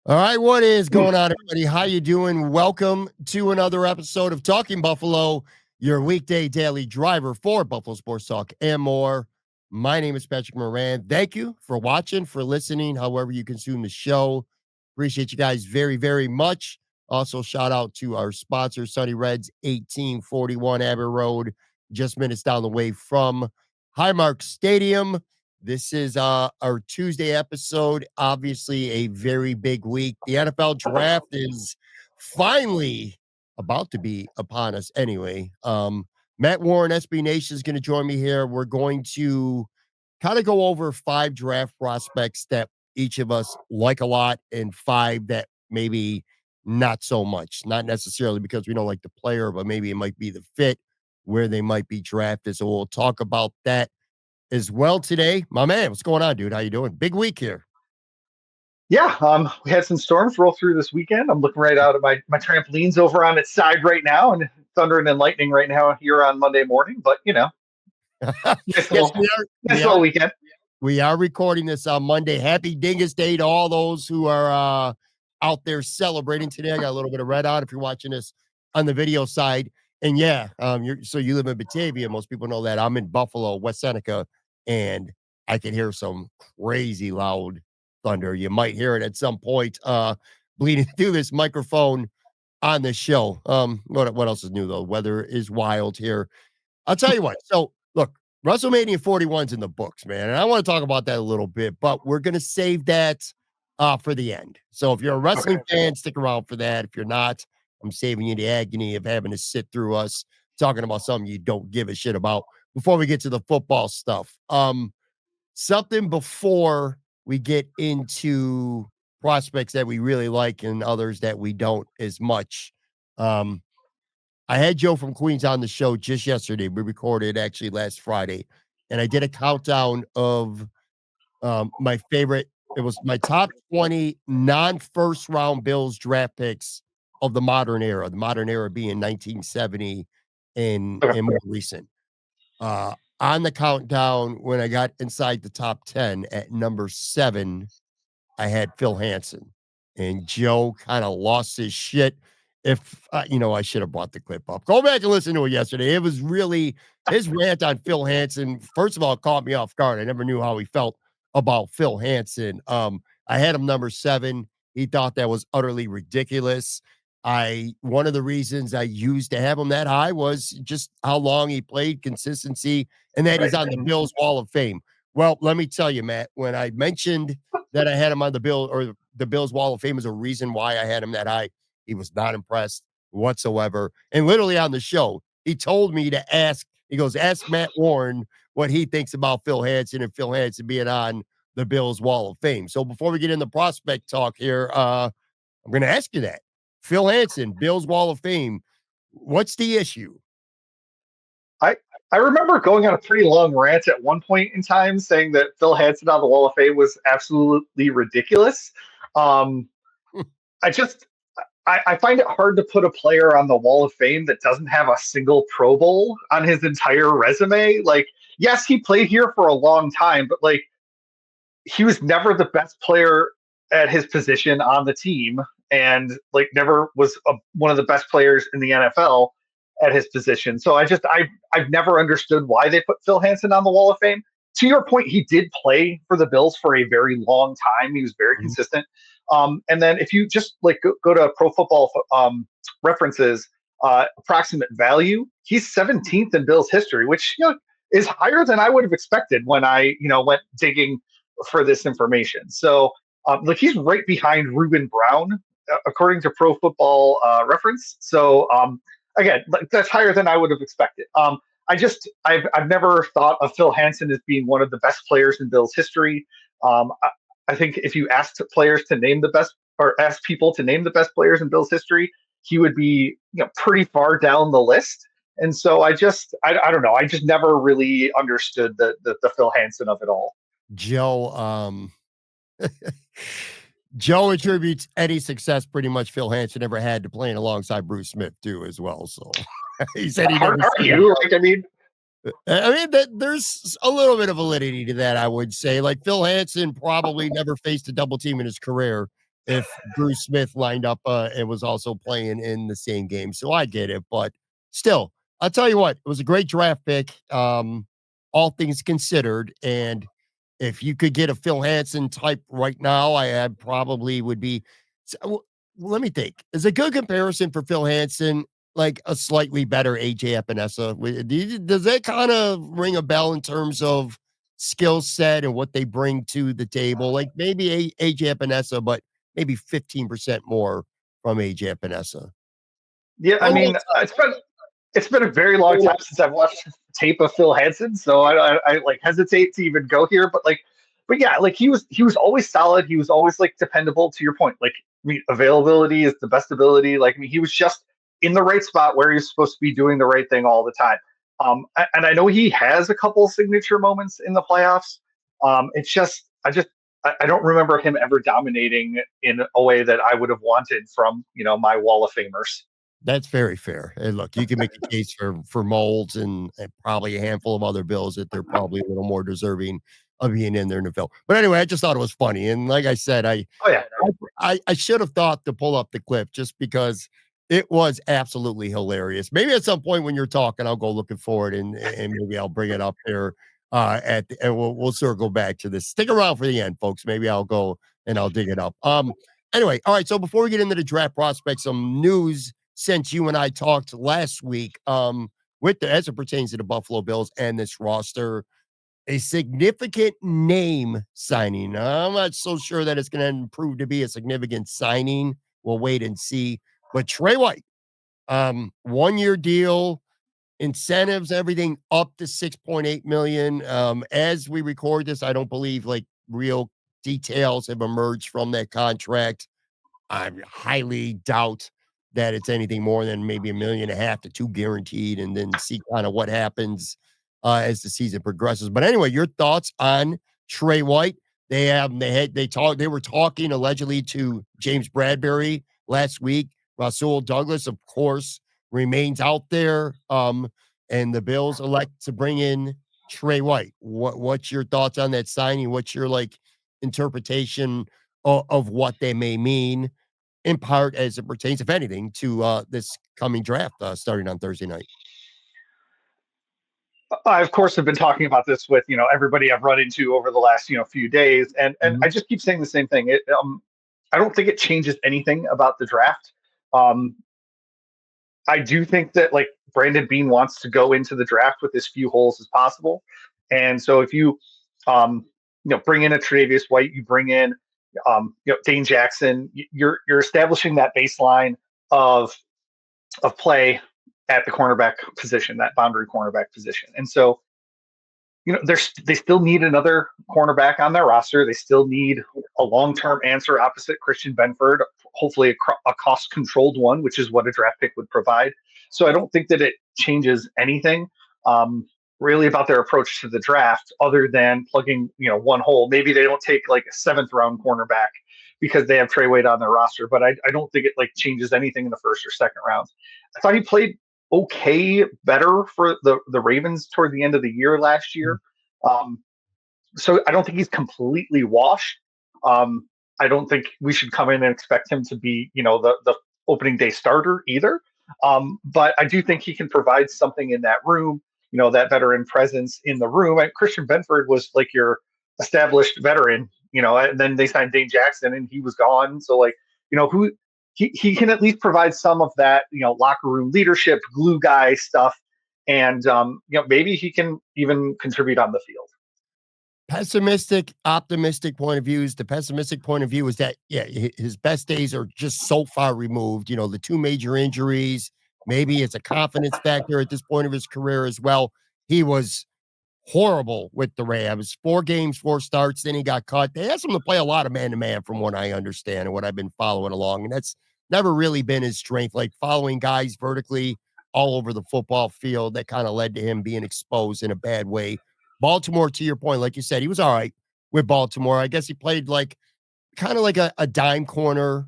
All right, what is going on, everybody? How you doing? Welcome to another episode of Talking Buffalo, your weekday daily driver for Buffalo Sports Talk and more. My name is Patrick Moran. Thank you for watching, for listening, however you consume the show. Appreciate you guys very, very much. Also, shout out to our sponsor, Sunny Reds, 1841 Abbey Road, just minutes down the way from Highmark Stadium. This is our Tuesday episode. Obviously, a very big week. The NFL draft is finally about to be upon us anyway. Matt Warren, SB Nation, is going to join me here. We're going to kind of go over 5 draft prospects that each of us like a lot and 5 that maybe not so much. Not necessarily because we don't like the player, but maybe it might be the fit where they might be drafted. So we'll talk about that as well today. My man, what's going on, dude? How you doing? Big week here. Yeah, we had some storms roll through this weekend. I'm looking right out at my trampoline's over on its side right now, and thundering and lightning right now here on Monday morning. But nice Yes, little, nice little weekend. We are recording this on Monday. Happy Dingus Day to all those who are out there celebrating today. I got a little bit of red on if you're watching this on the video side. And yeah, you live in Batavia. Most people know that. I'm in Buffalo, West Seneca, and I can hear some crazy loud thunder. You might hear it at some point bleeding through this microphone on the show. What else is new though? Weather is wild here. I'll tell you what. So look, WrestleMania 41's in the books, man. And I want to talk about that a little bit, but we're going to save that for the end. So if you're a wrestling fan, stick around for that. If you're not, I'm saving you the agony of having to sit through us talking about something you don't give a shit about before we get to the football stuff. Something before we get into prospects that we really like and others that we don't as much. I had Joe from Queens on the show just yesterday. We recorded actually last Friday, and I did a countdown of my favorite. It was my top 20 non-first round Bills draft picks of the modern era. The modern era being 1970 and more recent. On the countdown, when I got inside the top 10 at number 7, I had Phil Hansen, and Joe kind of lost his shit. If I should have brought the clip up. Go back and listen to it yesterday. It was really his rant on Phil Hansen. First of all, it caught me off guard. I never knew how he felt about Phil Hansen. I had him number 7. He thought that was utterly ridiculous. One of the reasons I used to have him that high was just how long he played, consistency, and that he's on the Bills Wall of Fame. Well, let me tell you, Matt, when I mentioned that I had him on the Bills Wall of Fame as a reason why I had him that high, he was not impressed whatsoever. And literally on the show, he told me to ask Matt Warren what he thinks about Phil Hansen and Phil Hansen being on the Bills Wall of Fame. So before we get into prospect talk here, I'm going to ask you that. Phil Hansen, Bills Wall of Fame, what's the issue? I remember going on a pretty long rant at one point in time saying that Phil Hansen on the Wall of Fame was absolutely ridiculous. Um, I just I find it hard to put a player on the Wall of Fame that doesn't have a single Pro Bowl on his entire resume. Like, yes, he played here for a long time, but like, he was never the best player at his position on the team, and like, never was one of the best players in the NFL at his position. So I've never understood why they put Phil Hansen on the Wall of Fame. To your point, he did play for the Bills for a very long time. He was very consistent. And then if you just like go to Pro Football References approximate value, he's 17th in Bills history, which is higher than I would have expected when I went digging for this information. So like, he's right behind Reuben Brown according to Pro Football Reference. So again, like, that's higher than I would have expected. I've never thought of Phil Hansen as being one of the best players in Bills history. I think if you asked players to name the best, or ask people to name the best players in Bills history, he would be pretty far down the list. And so I don't know. I just never really understood the Phil Hansen of it all. Joe, Joe attributes any success pretty much Phil Hansen ever had to playing alongside Bruce Smith too, as well. So he said he never. That there's a little bit of validity to that, I would say. Like, Phil Hansen probably never faced a double team in his career, if Bruce Smith lined up and was also playing in the same game. So I get it, but still, I'll tell you what, it was a great draft pick, all things considered. And if you could get a Phil Hansen type right now, I probably would be. Let me think. Is a good comparison for Phil Hansen like a slightly better AJ Epinesa? Does that kind of ring a bell in terms of skill set and what they bring to the table? Like maybe AJ Epinesa, but maybe 15% more from AJ Epinesa. Yeah, I One more mean, it's been a very long time since I've watched tape of Phil Hansen, so I like hesitate to even go here. But yeah, like he was always solid. He was always like dependable. To your point, like I mean, availability is the best ability. Like I mean, he was just in the right spot where he's supposed to be doing the right thing all the time. And I know he has a couple signature moments in the playoffs. It's just I don't remember him ever dominating in a way that I would have wanted from my Wall of Famers. That's very fair. And look, you can make a case for Molds and probably a handful of other bills that they're probably a little more deserving of being in there in the bill. But anyway, I just thought it was funny. And like I said, Oh yeah, I should have thought to pull up the clip just because it was absolutely hilarious. Maybe at some point when you're talking, I'll go looking for it and maybe I'll bring it up there and we'll circle back to this. Stick around for the end, folks. Maybe I'll go and I'll dig it up. Anyway, all right. So before we get into the draft prospects, some news since you and I talked last week, as it pertains to the Buffalo Bills and this roster, a significant name signing. Now, I'm not so sure that it's going to prove to be a significant signing. We'll wait and see. But Tre White, 1 year deal, incentives, everything up to 6.8 million. As we record this, I don't believe like real details have emerged from that contract. I highly doubt that it's anything more than maybe 1.5 million to 2 guaranteed, and then see kind of what happens as the season progresses. But anyway, your thoughts on Tre White? They were talking allegedly to James Bradbury last week. Rasul Douglas, of course, remains out there. And the Bills elect to bring in Tre White. What's your thoughts on that signing? What's your like interpretation of what they may mean, in part as it pertains, if anything, to this coming draft starting on Thursday night? I of course have been talking about this with everybody I've run into over the last few days, and Mhm. I just keep saying the same thing. I don't think it changes anything about the draft. Um, I do think that like Brandon Beane wants to go into the draft with as few holes as possible, and so if you um, bring in a Tre'Davious White, you bring in Dane Jackson, you're establishing that baseline of play at the cornerback position, that boundary cornerback position, and so they still need another cornerback on their roster. They still need a long-term answer opposite Christian Benford, hopefully a cost-controlled one, which is what a draft pick would provide. So I don't think that it changes anything really about their approach to the draft, other than plugging one hole. Maybe they don't take like a seventh-round cornerback because they have Tre White on their roster, but I don't think it like changes anything in the first or second rounds. I thought he played okay, better for the Ravens toward the end of the year last year. Um, so I don't think he's completely washed. I don't think we should come in and expect him to be, the opening day starter either. But I do think he can provide something in that room, that veteran presence in the room. And Christian Benford was like your established veteran, and then they signed Dane Jackson and he was gone. So like, who he can at least provide some of that, locker room leadership, glue guy stuff. And maybe he can even contribute on the field. Pessimistic, optimistic point of views. The pessimistic point of view is that, yeah, his best days are just so far removed. The two major injuries, maybe it's a confidence factor at this point of his career as well. He was horrible with the Rams. 4 games, 4 starts, then he got cut. They asked him to play a lot of man-to-man from what I understand and what I've been following along, and that's never really been his strength, like following guys vertically all over the football field. That kinda led to him being exposed in a bad way. Baltimore, to your point, like you said, he was all right with Baltimore. I guess he played like kinda like a dime corner,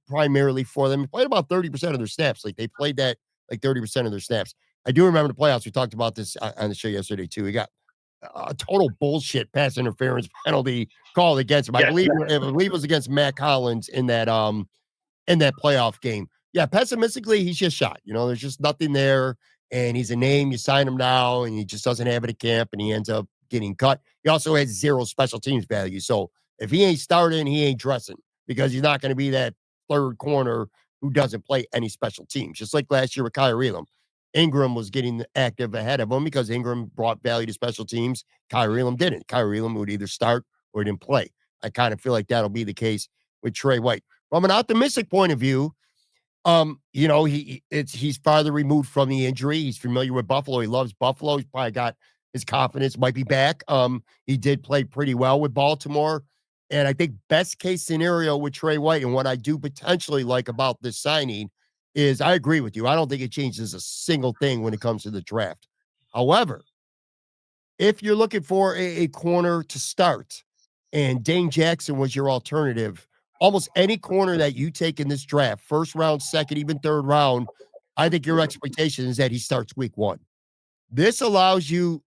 primarily for them. He played about 30% of their snaps. Like, they played that like 30% of their snaps. I do remember the playoffs. We talked about this on the show yesterday too. He got a total bullshit pass interference penalty called against him. I Yes. believe it was against Matt Collins in that playoff game. Yeah, pessimistically, he's just shot. There's just nothing there, and he's a name. You sign him now, and he just doesn't have it at camp, and he ends up getting cut. He also has zero special teams value. So if he ain't starting, he ain't dressing because he's not going to be that third corner who doesn't play any special teams. Just like last year with Kyrie Elam. Ingram was getting active ahead of him because Ingram brought value to special teams. Kyrie Elam didn't. Kyrie Elam would either start or didn't play. I kind of feel like that'll be the case with Tre White. From an optimistic point of view, he's farther removed from the injury. He's familiar with Buffalo. He loves Buffalo. He's probably got his confidence might be back. He did play pretty well with Baltimore. And I think best case scenario with Tre White and what I do potentially like about this signing is I agree with you. I don't think it changes a single thing when it comes to the draft. However, if you're looking for a corner to start and Dane Jackson was your alternative, almost any corner that you take in this draft, first round, second, even third round, I think your expectation is that he starts week 1. This allows you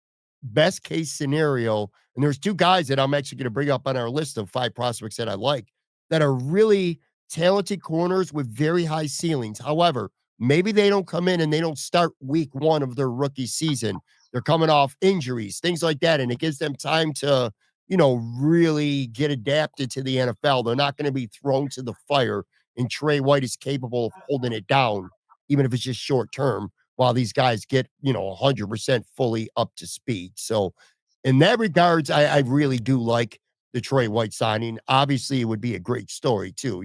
best case scenario, and there's 2 guys that I'm actually going to bring up on our list of 5 prospects that I like that are really talented corners with very high ceilings. However, maybe they don't come in and they don't start week 1 of their rookie season. They're coming off injuries, things like that, and it gives them time to, really get adapted to the NFL. They're not going to be thrown to the fire, and Tre White is capable of holding it down, even if it's just short term, while these guys get, 100% fully up to speed. So in that regards, I really do like the Tre White signing. Obviously, it would be a great story too,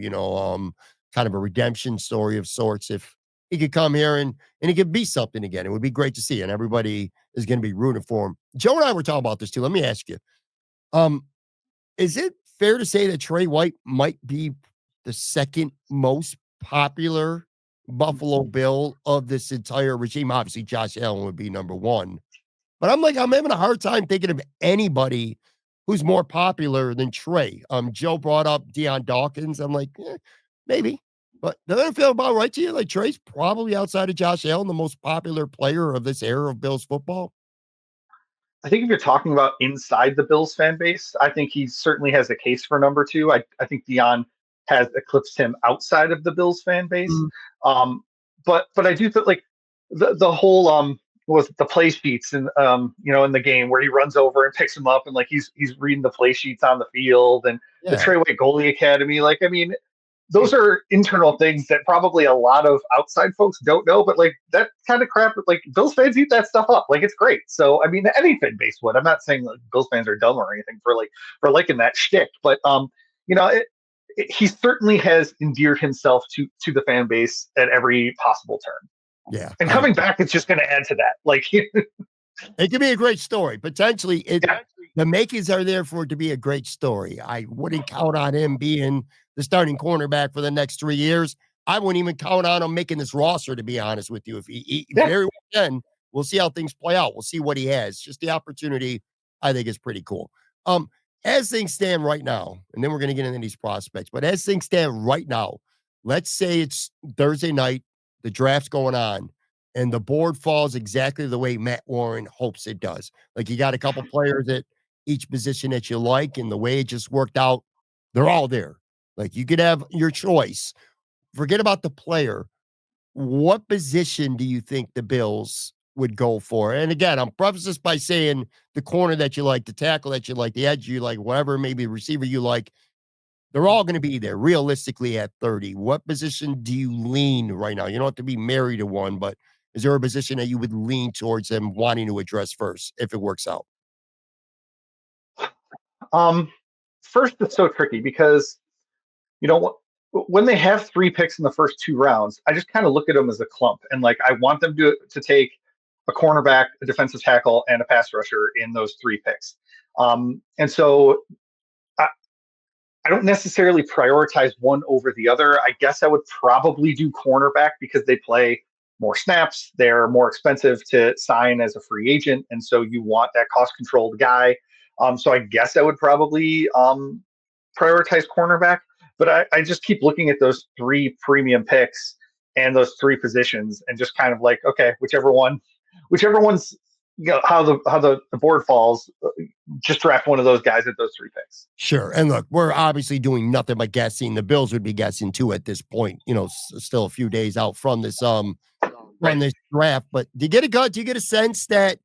kind of a redemption story of sorts if he could come here and he could be something again. It would be great to see, and everybody is going to be rooting for him. Joe and I were talking about this too. Let me ask you, um, is it fair to say that Tre White might be the second most popular Buffalo Bill of this entire regime? Obviously, Josh Allen would be number 1. But I'm having a hard time thinking of anybody who's more popular than Tre. Joe brought up Deion Dawkins. I'm like, maybe. But doesn't it feel about right to you? Like Tre's probably outside of Josh Allen, the most popular player of this era of Bills football. I think if you're talking about inside the Bills fan base, I think he certainly has a case for number 2. I think Dion has eclipsed him outside of the Bills fan base. Mm. But I do think like the whole was the play sheets and in the game where he runs over and picks him up and like he's reading the play sheets on the field and the Yeah. Tre White Goalie Academy. Like, I mean, those are internal things that probably a lot of outside folks don't know, but like that kind of crap, like Bills fans eat that stuff up. Like it's great. So I mean, any fan base would. I'm not saying like Bills fans are dumb or anything for liking that shtick, but he certainly has endeared himself to the fan base at every possible turn. Yeah. And coming back, it's just going to add to that. Like it could be a great story. Potentially, yeah. the makings are there for it to be a great story. I wouldn't count on him being the starting cornerback for the next 3 years. I wouldn't even count on him making this roster, to be honest with you. If he very well can, we'll see how things play out. We'll see what he has. Just the opportunity, I think, is pretty cool. As things stand right now, and then we're going to get into these prospects, but as things stand right now, let's say it's Thursday night, the draft's going on, and the board falls exactly the way Matt Warren hopes it does. Like you got a couple players at each position that you like, and the way it just worked out, they're all there. Like you could have your choice. Forget about the player. What position do you think the Bills would go for? And again, I'm preface this by saying the corner that you like, the tackle that you like, the edge you like, whatever, maybe receiver you like, they're all going to be there realistically at 30. What position do you lean right now? You don't have to be married to one, but is there a position that you would lean towards them wanting to address first if it works out? First, it's so tricky because when they have 3 picks in the first 2 rounds, I just kind of look at them as a clump and like I want them to take a cornerback, a defensive tackle, and a pass rusher in those 3 picks. And so I don't necessarily prioritize one over the other. I guess I would probably do cornerback because they play more snaps. They're more expensive to sign as a free agent. And so you want that cost controlled guy. So I guess I would probably prioritize cornerback. But I just keep looking at those 3 premium picks and those 3 positions and just kind of like, okay, whichever one's how the board falls. Just draft one of those guys at those 3 picks. Sure. And look, we're obviously doing nothing but guessing. The Bills would be guessing too at this point. Still a few days out from this Right. draft. But do you get a gut? Do you get a sense that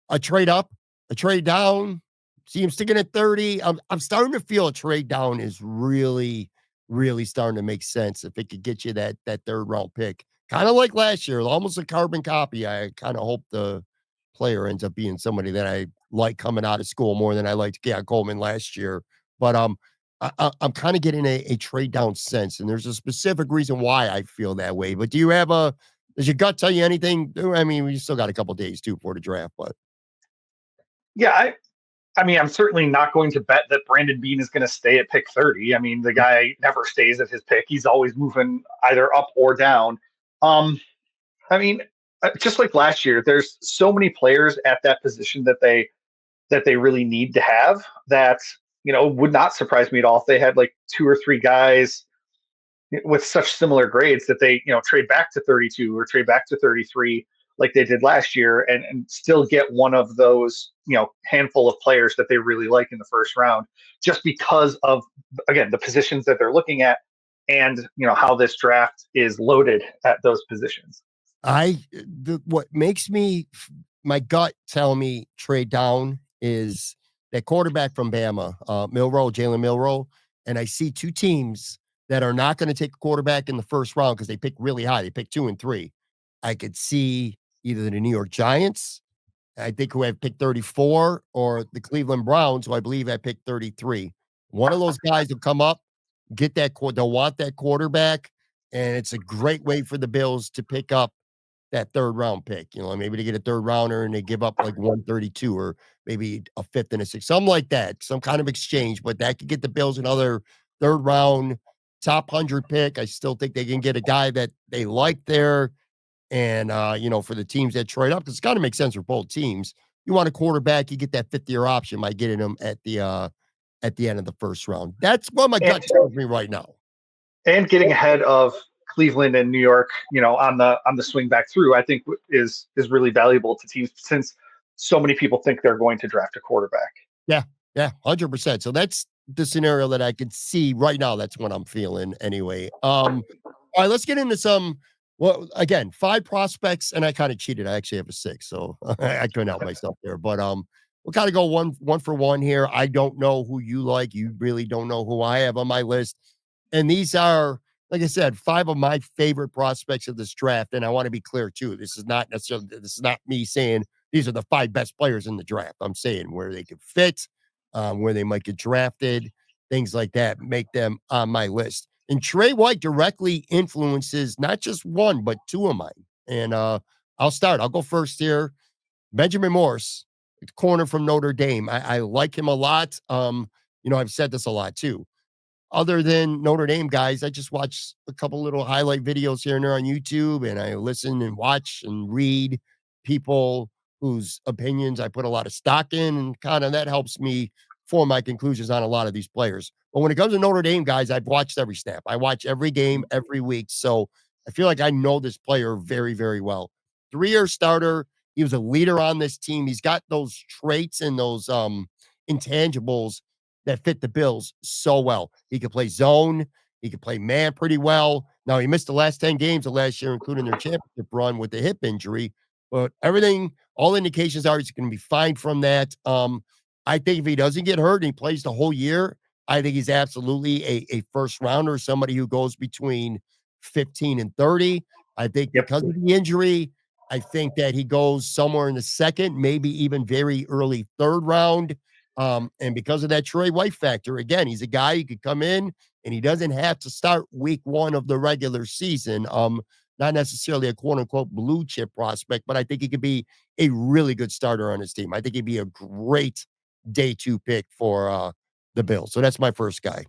a trade up, a trade down? See him sticking at 30. I'm starting to feel a trade down is really, really starting to make sense if it could get you that third round pick. Kind of like last year, almost a carbon copy. I kind of hope the player ends up being somebody that I like coming out of school more than I liked Coleman last year. But I'm kind of getting a trade down sense, and there's a specific reason why I feel that way. But does your gut tell you anything? I mean, we still got a couple days too before the draft, but Yeah, I mean, I'm certainly not going to bet that Brandon Beane is going to stay at pick 30. I mean, the guy never stays at his pick. He's always moving either up or down. I mean, just like last year, there's so many players at that position that they really need to have that would not surprise me at all if they had like 2 or 3 guys with such similar grades that they trade back to 32 or trade back to 33 like they did last year and still get one of those handful of players that they really like in the first round just because of, again, the positions that they're looking at and how this draft is loaded at those positions. what makes my gut tell me trade down is that quarterback from Bama, Jalen Milroe, and I see two teams that are not going to take a quarterback in the first round because they pick really high. They pick 2 and 3. I could see either the New York Giants, I think, who have picked 34, or the Cleveland Browns, who I believe have picked 33. One of those guys will come up, get that. They'll want that quarterback, and it's a great way for the Bills to pick up that third round pick. Maybe they get a third rounder and they give up like 132 or maybe a fifth and a sixth, something like that, some kind of exchange. But that could get the Bills another third round top 100 pick. I still think they can get a guy that they like there. And, for the teams that trade up, because it's got to make sense for both teams. You want a quarterback, you get that fifth-year option by getting them at the end of the first round. That's what my gut tells me right now. And getting ahead of Cleveland and New York, on the swing back through, I think is really valuable to teams since so many people think they're going to draft a quarterback. Yeah, 100%. So that's the scenario that I could see right now. That's what I'm feeling anyway. All right, let's get into some. Well, again, 5 prospects, and I kind of cheated. I actually have a 6, so I couldn't help myself there. But we'll kind of go one for one here. I don't know who you like. You really don't know who I have on my list. And these are, like I said, 5 of my favorite prospects of this draft. And I want to be clear too. This is not me saying these are the 5 best players in the draft. I'm saying where they could fit, where they might get drafted, things like that, make them on my list. And Tre White directly influences not just 1, but 2 of mine. And I'll start. I'll go first here. Benjamin Morse, corner from Notre Dame. I like him a lot. I've said this a lot too. Other than Notre Dame guys, I just watch a couple little highlight videos here and there on YouTube, and I listen and watch and read people whose opinions I put a lot of stock in, and kind of that helps me form my conclusions on a lot of these players. But when it comes to Notre Dame guys, I've watched every snap. I watch every game every week. So I feel like I know this player very, very well. 3-year starter. He was a leader on this team. He's got those traits and those intangibles that fit the Bills so well. He could play zone. He could play man pretty well. Now, he missed the last 10 games of last year, including their championship run with the hip injury. But all indications are he's going to be fine from that. I think if he doesn't get hurt and he plays the whole year, I think he's absolutely a first rounder, somebody who goes between 15 and 30. I think because of the injury, I think that he goes somewhere in the second, maybe even very early third round. And because of that Tre White factor, again, he's a guy who could come in and he doesn't have to start week 1 of the regular season. Not necessarily a quote unquote blue chip prospect, but I think he could be a really good starter on his team. I think he'd be a great day 2 pick for the Bills. So that's my first guy.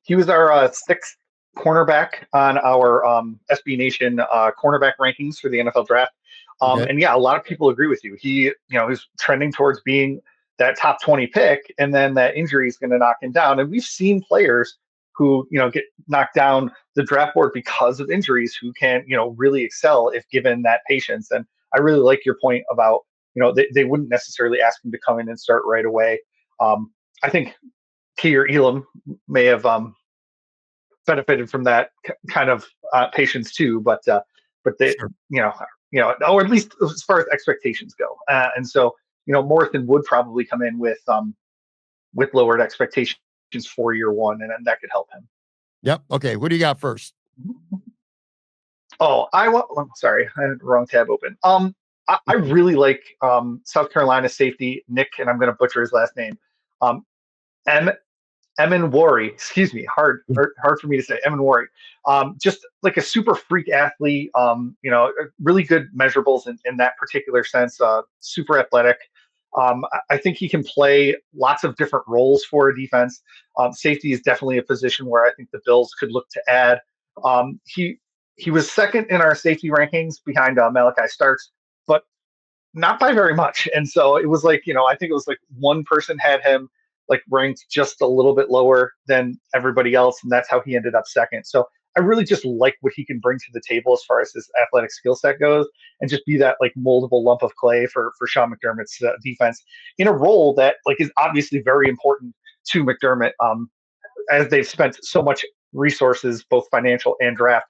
He was our 6th cornerback on our SB Nation cornerback rankings for the NFL draft. And yeah, a lot of people agree with you. He, he's trending towards being that top 20 pick, and then that injury is going to knock him down. And we've seen players who, get knocked down the draft board because of injuries who can, really excel if given that patience. And I really like your point about, they wouldn't necessarily ask him to come in and start right away. I think Kier Elam may have benefited from that kind of patience too, but they, Sure. or at least as far as expectations go, and so Morrison would probably come in with lowered expectations for year one, and then that could help him. Yep. Okay. What do you got first? Oh, I'm sorry, I had the wrong tab open. I really like South Carolina safety Nick, and I'm going to butcher his last name. Um, M. Emin Wari, excuse me, hard for me to say. Emin Wari, just like a super freak athlete. Really good measurables in that particular sense. Super athletic. I think he can play lots of different roles for a defense. Safety is definitely a position where I think the Bills could look to add. He was second in our safety rankings behind Malachi Starks, but not by very much. And so it was like, I think it was like one person had him like ranked just a little bit lower than everybody else, and that's how he ended up second. So I really just like what he can bring to the table as far as his athletic skill set goes, and just be that like moldable lump of clay for Sean McDermott's defense in a role that like is obviously very important to McDermott, as they've spent so much resources, both financial and draft,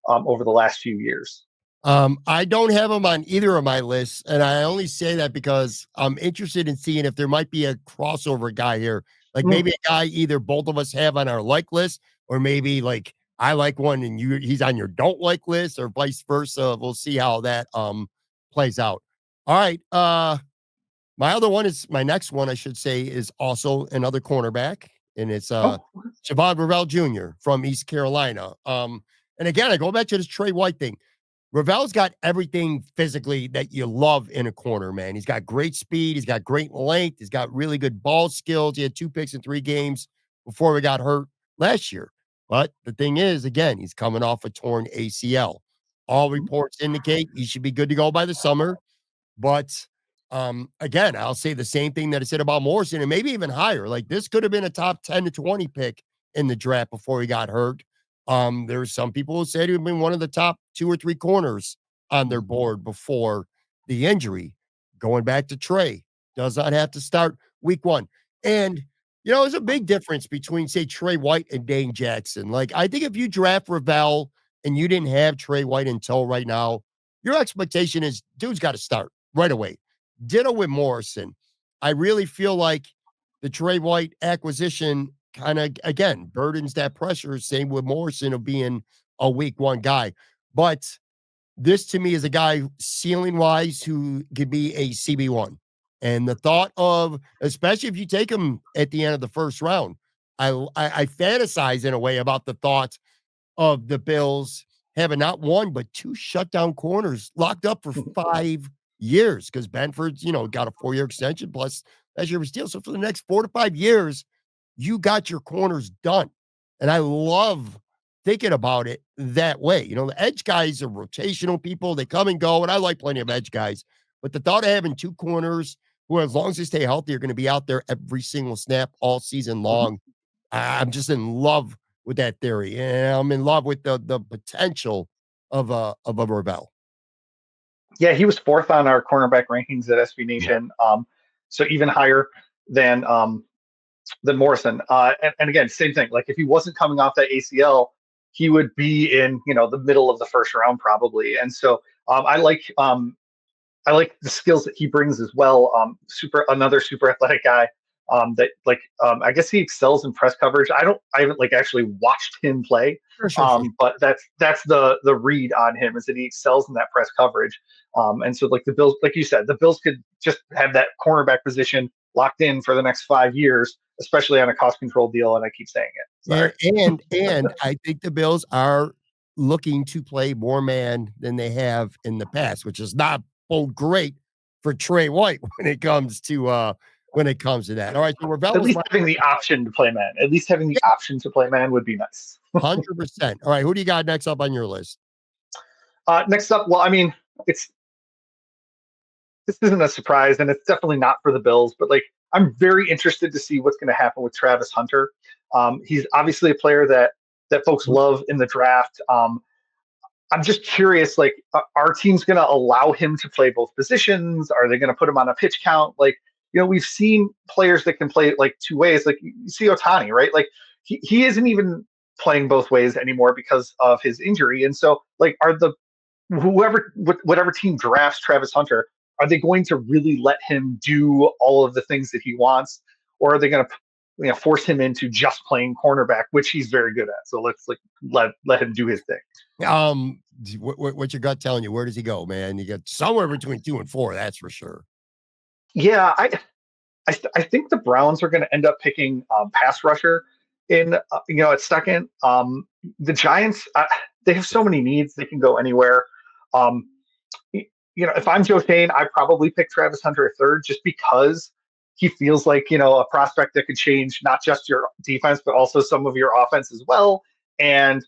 over the last few years. I don't have him on either of my lists, and I only say that because I'm interested in seeing if there might be a crossover guy here. Like Mm. maybe a guy either both of us have on our like list, or maybe like I like one and he's on your don't like list, or vice versa. We'll see how that plays out. All right. My next one, I should say, is also another cornerback, and it's Oh, Javon Ravel Jr. from East Carolina. And again, I go back to this Tre White thing. Ravel's got everything physically that you love in a corner, man. He's got great speed. He's got great length. He's got really good ball skills. He had 2 picks in 3 games before he got hurt last year. But the thing is, again, he's coming off a torn ACL. All reports indicate he should be good to go by the summer. But again, I'll say the same thing that I said about Morrison, and maybe even higher. Like this could have been a top 10 to 20 pick in the draft before he got hurt. There's some people who said he'd been one of the top 2 or 3 corners on their board before the injury. Going back to Tre, does not have to start week 1. And there's a big difference between, say, Tre White and Dane Jackson. Like, I think if you draft Ravel and you didn't have Tre White until right now, your expectation is dude's got to start right away. Ditto with Morrison. I really feel like the Tre White acquisition kind of, again, burdens that pressure. Same with Morrison of being a week 1 guy. But this to me is a guy ceiling wise who could be a CB1. And the thought of, especially if you take him at the end of the first round, I fantasize in a way about the thought of the Bills having not 1, but 2 shutdown corners locked up for 5 years because Benford's, got a 4-year extension plus that year was deal. So for the next 4 to 5 years, you got your corners done. And I love thinking about it that way. The edge guys are rotational people. They come and go, and I like plenty of edge guys. But the thought of having 2 corners who, as long as they stay healthy, are going to be out there every single snap all season long, I'm just in love with that theory, and I'm in love with the potential of a Ravel. yeah, he was fourth on our cornerback rankings at SB Yeah, Nation, so even higher than Morrison. And again, same thing. Like if he wasn't coming off that ACL, he would be in the middle of the first round probably. And so I like the skills that he brings as well. Another super athletic guy. That like I guess he excels in press coverage. I haven't like actually watched him play, sure. but that's the read on him is that he excels in that press coverage. And so like the Bills, like you said, the Bills could just have that cornerback position locked in for the next 5 years, especially on a cost control deal. And I keep saying it. Sorry. And I think the Bills are looking to play more man than they have in the past, which is not bode great for Tre White when it comes to that. All right, so Ravel At was least my having the option to play man. At least having the option to play man would be nice. 100%. All right, who do you got next up on your list? Next up, well, I mean, it's this isn't a surprise, and it's definitely not for the Bills, but like I'm very interested to see what's going to happen with Travis Hunter. He's obviously a player that folks love in the draft. I'm just curious, like, are teams going to allow him to play both positions? Are they going to put him on a pitch count? Like, we've seen players that can play like two ways. Like you see Otani, right? Like he isn't even playing both ways anymore because of his injury. And so, like, are the whatever team drafts Travis Hunter, are they going to really let him do all of the things that he wants, or are they going to force him into just playing cornerback, which he's very good at? So let's like let him do his thing. What's your gut telling you? Where does he go, man? You get somewhere between 2 and 4, that's for sure. Yeah, I think the Browns are going to end up picking pass rusher in at second. The Giants, they have so many needs; they can go anywhere. Um, if I'm Joe Shane, I probably pick Travis Hunter at third just because he feels like a prospect that could change not just your defense but also some of your offense as well. And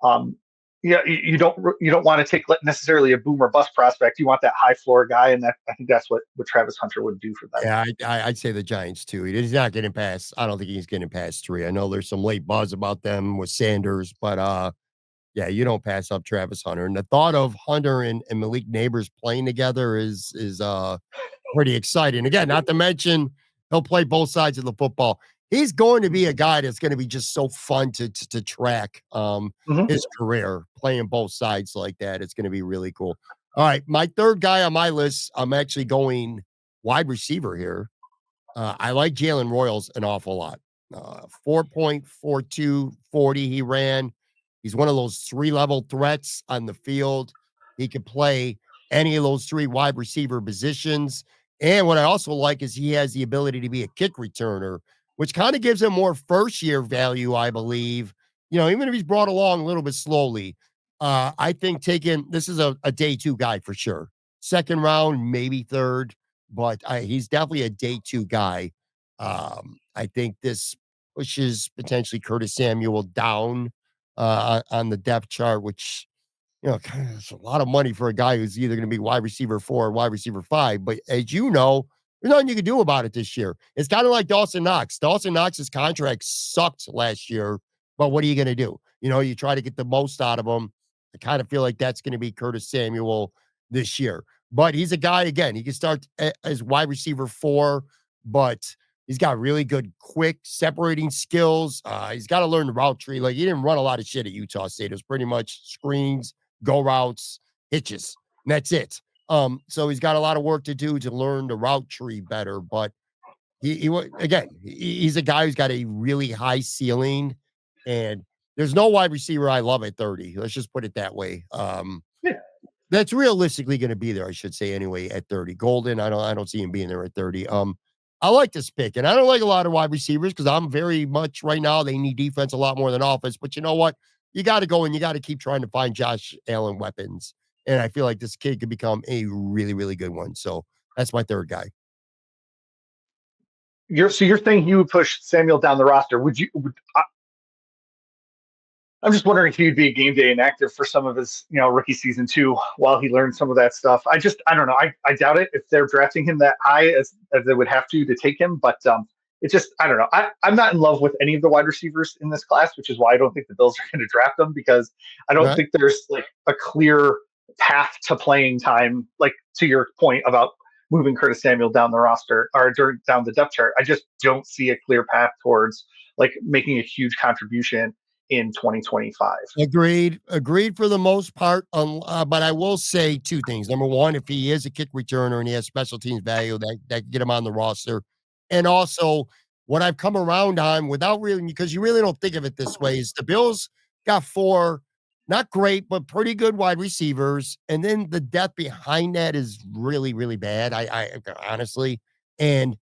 um, you don't want to take necessarily a boom or bust prospect. You want that high floor guy, and I think that's what Travis Hunter would do for them. Yeah, I'd say the Giants too. He's not getting past. I don't think he's getting past 3. I know there's some late buzz about them with Sanders, but yeah, you don't pass up Travis Hunter. And the thought of Hunter and Malik Neighbors playing together is pretty exciting. Again, not to mention he'll play both sides of the football. He's going to be a guy that's going to be just so fun to track Mm-hmm. his career playing both sides like that. It's going to be really cool. All right, my third guy on my list, I'm actually going wide receiver here. I like Jalen Royals an awful lot. 4.42 40 he ran. He's one of those 3-level threats on the field. He could play any of those 3 wide receiver positions. And what I also like is he has the ability to be a kick returner, which kind of gives him more first year value, I believe. Even if he's brought along a little bit slowly. I think this is a day 2 guy for sure. Second round, maybe third, but he's definitely a day 2 guy. I think this pushes potentially Curtis Samuel down on the depth chart, which kind of, it's a lot of money for a guy who's either going to be wide receiver 4 or wide receiver 5. But as you know, there's nothing you can do about it this year. It's kind of like Dawson Knox. Dawson Knox's contract sucked last year, but what are you going to do? You try to get the most out of him. I kind of feel like that's going to be Curtis Samuel this year. But he's a guy, again, he can start as wide receiver 4, but he's got really good, quick separating skills. He's got to learn the route tree. Like, he didn't run a lot of shit at Utah State. It was pretty much screens, go routes, hitches. And that's it. So he's got a lot of work to do to learn the route tree better. But he's a guy who's got a really high ceiling, and there's no wide receiver I love at 30. Let's just put it that way. Yeah. That's realistically going to be there, I should say, anyway, at 30. Golden, I don't see him being there at 30. I like this pick, and I don't like a lot of wide receivers because I'm very much right now they need defense a lot more than offense. But you know what? You got to go and you got to keep trying to find Josh Allen weapons. And I feel like this kid could become a really, really good one. So that's my third guy. You're saying you would push Samuel down the roster? I'm just wondering if he'd be a game day inactive for some of his, rookie season too, while he learns some of that stuff. I don't know. I doubt it if they're drafting him that high as they would have to take him. But it just, I don't know. I'm not in love with any of the wide receivers in this class, which is why I don't think the Bills are going to draft them, because I don't think there's like a clear path to playing time. Like, to your point about moving Curtis Samuel down the roster or down the depth chart, I just don't see a clear path towards like making a huge contribution in 2025. Agreed for the most part. But I will say 2 things. Number one, if he is a kick returner and he has special teams value, that can get him on the roster. And also, what I've come around on without really, because you really don't think of it this way, is the Bills got 4, not great, but pretty good wide receivers. And then the depth behind that is really, really bad. I honestly, and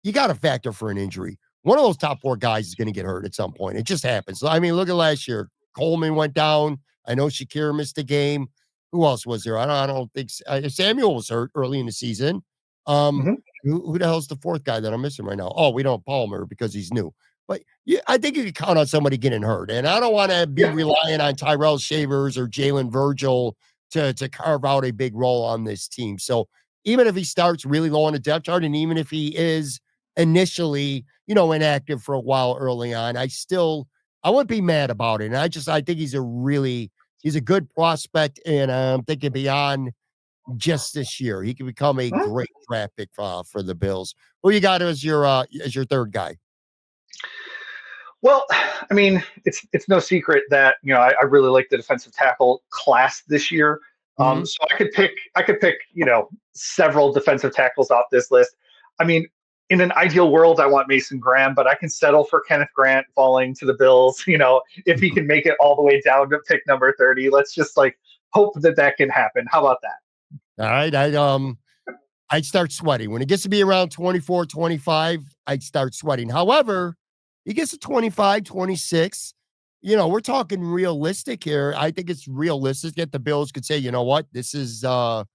you got to factor for an injury. One of those top 4 guys is going to get hurt at some point. It just happens. I mean, look at last year. Coleman went down. I know Shakir missed a game. Who else was there? I don't think Samuel was hurt early in the season. Mm-hmm. Who the hell's the 4th guy that I'm missing right now? Oh, we don't have Palmer because he's new. But yeah, I think you can count on somebody getting hurt. And I don't want to be relying on Tyrell Shavers or Jalen Virgil to carve out a big role on this team. So even if he starts really low on the depth chart, and even if he is initially, inactive for a while early on, I wouldn't be mad about it. And I think he's a really he's a good prospect, and I'm thinking beyond just this year, he can become a Mhm. great draft pick for the Bills. Who you got as your third guy? Well, I mean, it's no secret that I really like the defensive tackle class this year. Mhm. So I could pick several defensive tackles off this list. I mean, in an ideal world, I want Mason Graham, but I can settle for Kenneth Grant falling to the Bills. If he can make it all the way down to pick number 30, let's just like hope that can happen. How about that? All right, I'd start sweating. When it gets to be around 24, 25, I'd start sweating. However, he gets to 25, 26. We're talking realistic here. I think it's realistic that the Bills could say, you know what, this is a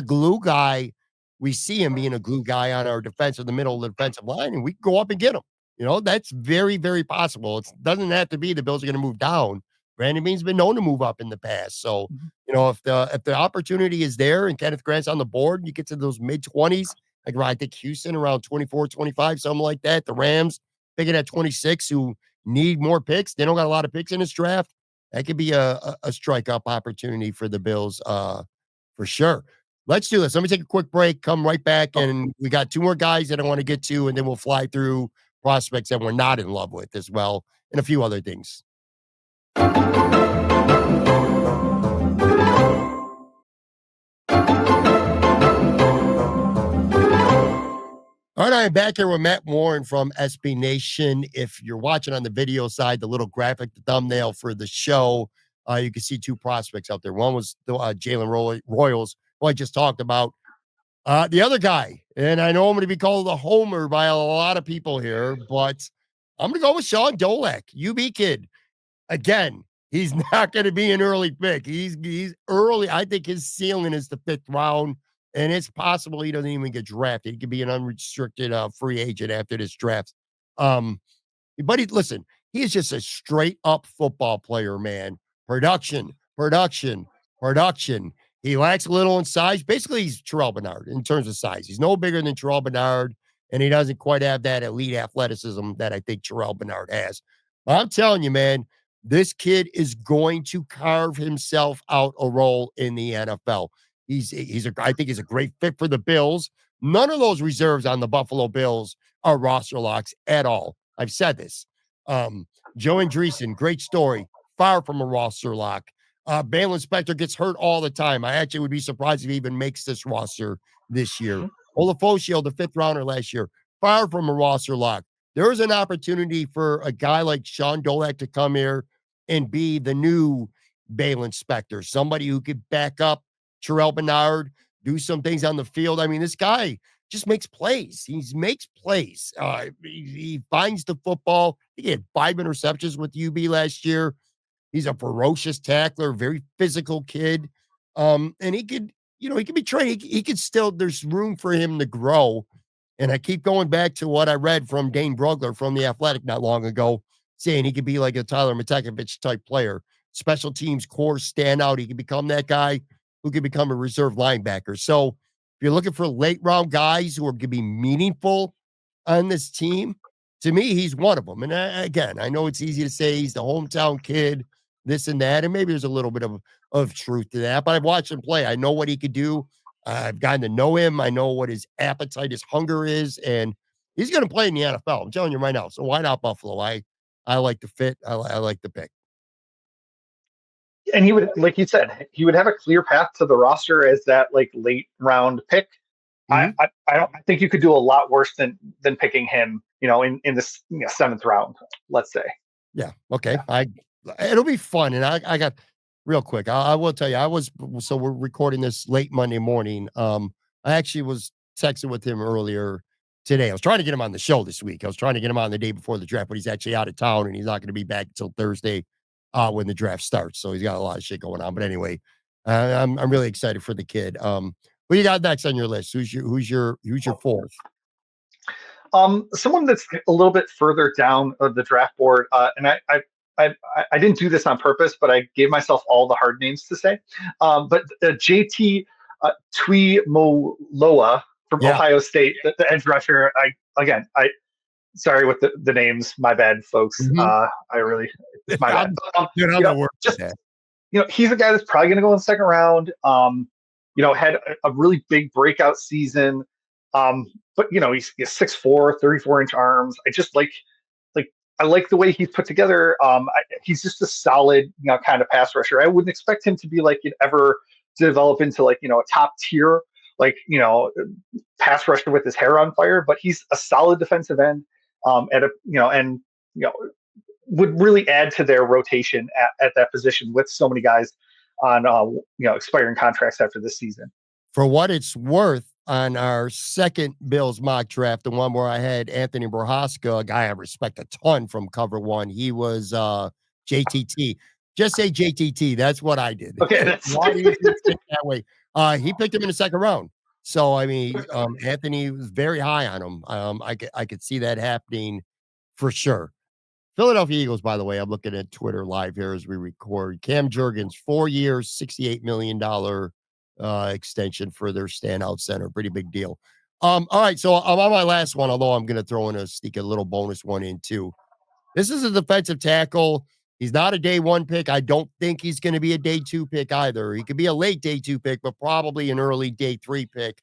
glue guy. We see him being a glue guy on our defense in the middle of the defensive line, and we can go up and get him. That's very, very possible. It doesn't have to be the Bills are going to move down. Brandon Beane's been known to move up in the past. So if the opportunity is there and Kenneth Grant's on the board, you get to those mid-20s, like I think Houston around 24, 25, something like that. The Rams picking at 26, who need more picks. They don't got a lot of picks in this draft. That could be a strike up opportunity for the Bills, for sure. Let's do this. Let me take a quick break, come right back, Oh, and we got two more guys that I want to get to, and then we'll fly through prospects that we're not in love with as well, and a few other things. All right, I'm back here with Matt Moran from SB Nation. If you're watching on the video side, the little graphic, the thumbnail for the show, you can see two prospects out there. One was Jalen Royals, who I just talked about. The other guy, and I know I'm going to be called a homer by a lot of people here, but I'm going to go with Sean Dolak, UB kid. Again, he's not going to be an early pick. He's early. I think his ceiling is the fifth round, and it's possible he doesn't even get drafted. He could be an unrestricted free agent after this draft. Um, but listen, he is just a straight up football player, man. Production, production, production. He lacks a little in size. Basically, he's Terrell Bernard in terms of size. He's no bigger than Terrell Bernard, and he doesn't quite have that elite athleticism that I think Terrell Bernard has. But I'm telling you, man, this kid is going to carve himself out a role in the NFL. I think he's a great fit for the Bills. None of those reserves on the Buffalo Bills are roster locks at all. I've said this. Um, Joe Andreessen, great story. Far from a roster lock. Balin Spector gets hurt all the time. I actually would be surprised if he even makes this roster this year. Olafosio, the fifth rounder last year, far from a roster lock. There is an opportunity for a guy like Sean Dolak to come here and be the new Balin Spector, somebody who could back up Terrell Bernard, do some things on the field. I mean, this guy just makes plays. He makes plays. He finds the football. He had 5 interceptions with UB last year. He's a ferocious tackler, very physical kid. And he could be trained. He could still, there's room for him to grow. And I keep going back to what I read from Dane Brugler from The Athletic not long ago, saying he could be like a Tyler Matakevich type player, special teams core standout. He could become that guy who could become a reserve linebacker. So if you're looking for late round guys who are going to be meaningful on this team, to me, he's one of them. And again, I know it's easy to say he's the hometown kid, this and that, and maybe there's a little bit of truth to that. But I've watched him play. I know what he could do. I've gotten to know him. I know what his appetite, his hunger is, and he's going to play in the NFL. I'm telling you right now. So why not Buffalo? I like the fit. I like the pick. And he would, like you said, he would have a clear path to the roster as that like late round pick. I, Mhm. I, I don't I think you could do a lot worse than picking him, in this seventh round, let's say. Yeah. Okay. Yeah. It'll be fun. And I got real quick. I will tell you, so we're recording this late Monday morning. I actually was texting with him earlier today. I was trying to get him on the show this week. I was trying to get him on the day before the draft, but he's actually out of town and he's not going to be back until Thursday, when the draft starts. So he's got a lot of shit going on. But anyway, I'm really excited for the kid. Who you got next on your list? Who's your fourth? Someone that's a little bit further down of the draft board, and I didn't do this on purpose, but I gave myself all the hard names to say. But JT Tuimoloa from Yeah. Ohio State, the edge rusher. I sorry with the names, my bad, folks. Mhm. I really, it's my bad. I'm, dude, I'm You know, the worst at just that. he's a guy that's probably going to go in the second round. Had a really big breakout season. But he's 6'4", 34-inch arms. I like the way he's put together. He's just a solid, kind of pass rusher. I wouldn't expect him to be like you'd ever develop into like, a top tier, like, pass rusher with his hair on fire, but he's a solid defensive end, and would really add to their rotation at that position with so many guys on, expiring contracts after this season. For what it's worth, on our second Bills mock draft, the one where I had Anthony Borhaska, a guy I respect a ton from Cover One, he was JTT. Just say JTT. That's what I did. Okay, that's Why do you think that way? He picked him in the second round. So I mean, Anthony was very high on him. I could see that happening for sure. Philadelphia Eagles, by the way, I'm looking at Twitter live here as we record. Cam Jurgens, 4 years, $68 million extension for their standout center. Pretty big deal. All right, so I'm on my last one, although I'm going to throw in a little bonus one in too. This is a defensive tackle. He's not a day one pick. I don't think he's going to be a day two pick either. He could be a late day two pick, but probably an early day three pick.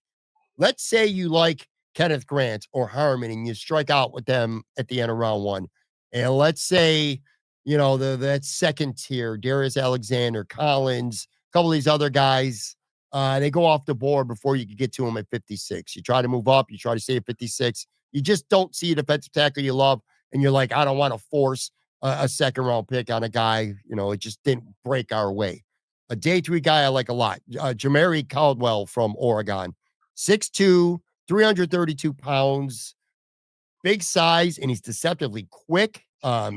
Let's say you like Kenneth Grant or Harmon and you strike out with them at the end of round one. And let's say, that second tier, Darius Alexander, Collins, a couple of these other guys, they go off the board before you can get to them at 56. You try to move up, you try to stay at 56. You just don't see a defensive tackle you love. And you're like, I don't want to force a second round pick on a guy. It just didn't break our way. A day three guy I like a lot. Jamari Caldwell from Oregon. 6'2", 332 pounds, big size, and he's deceptively quick.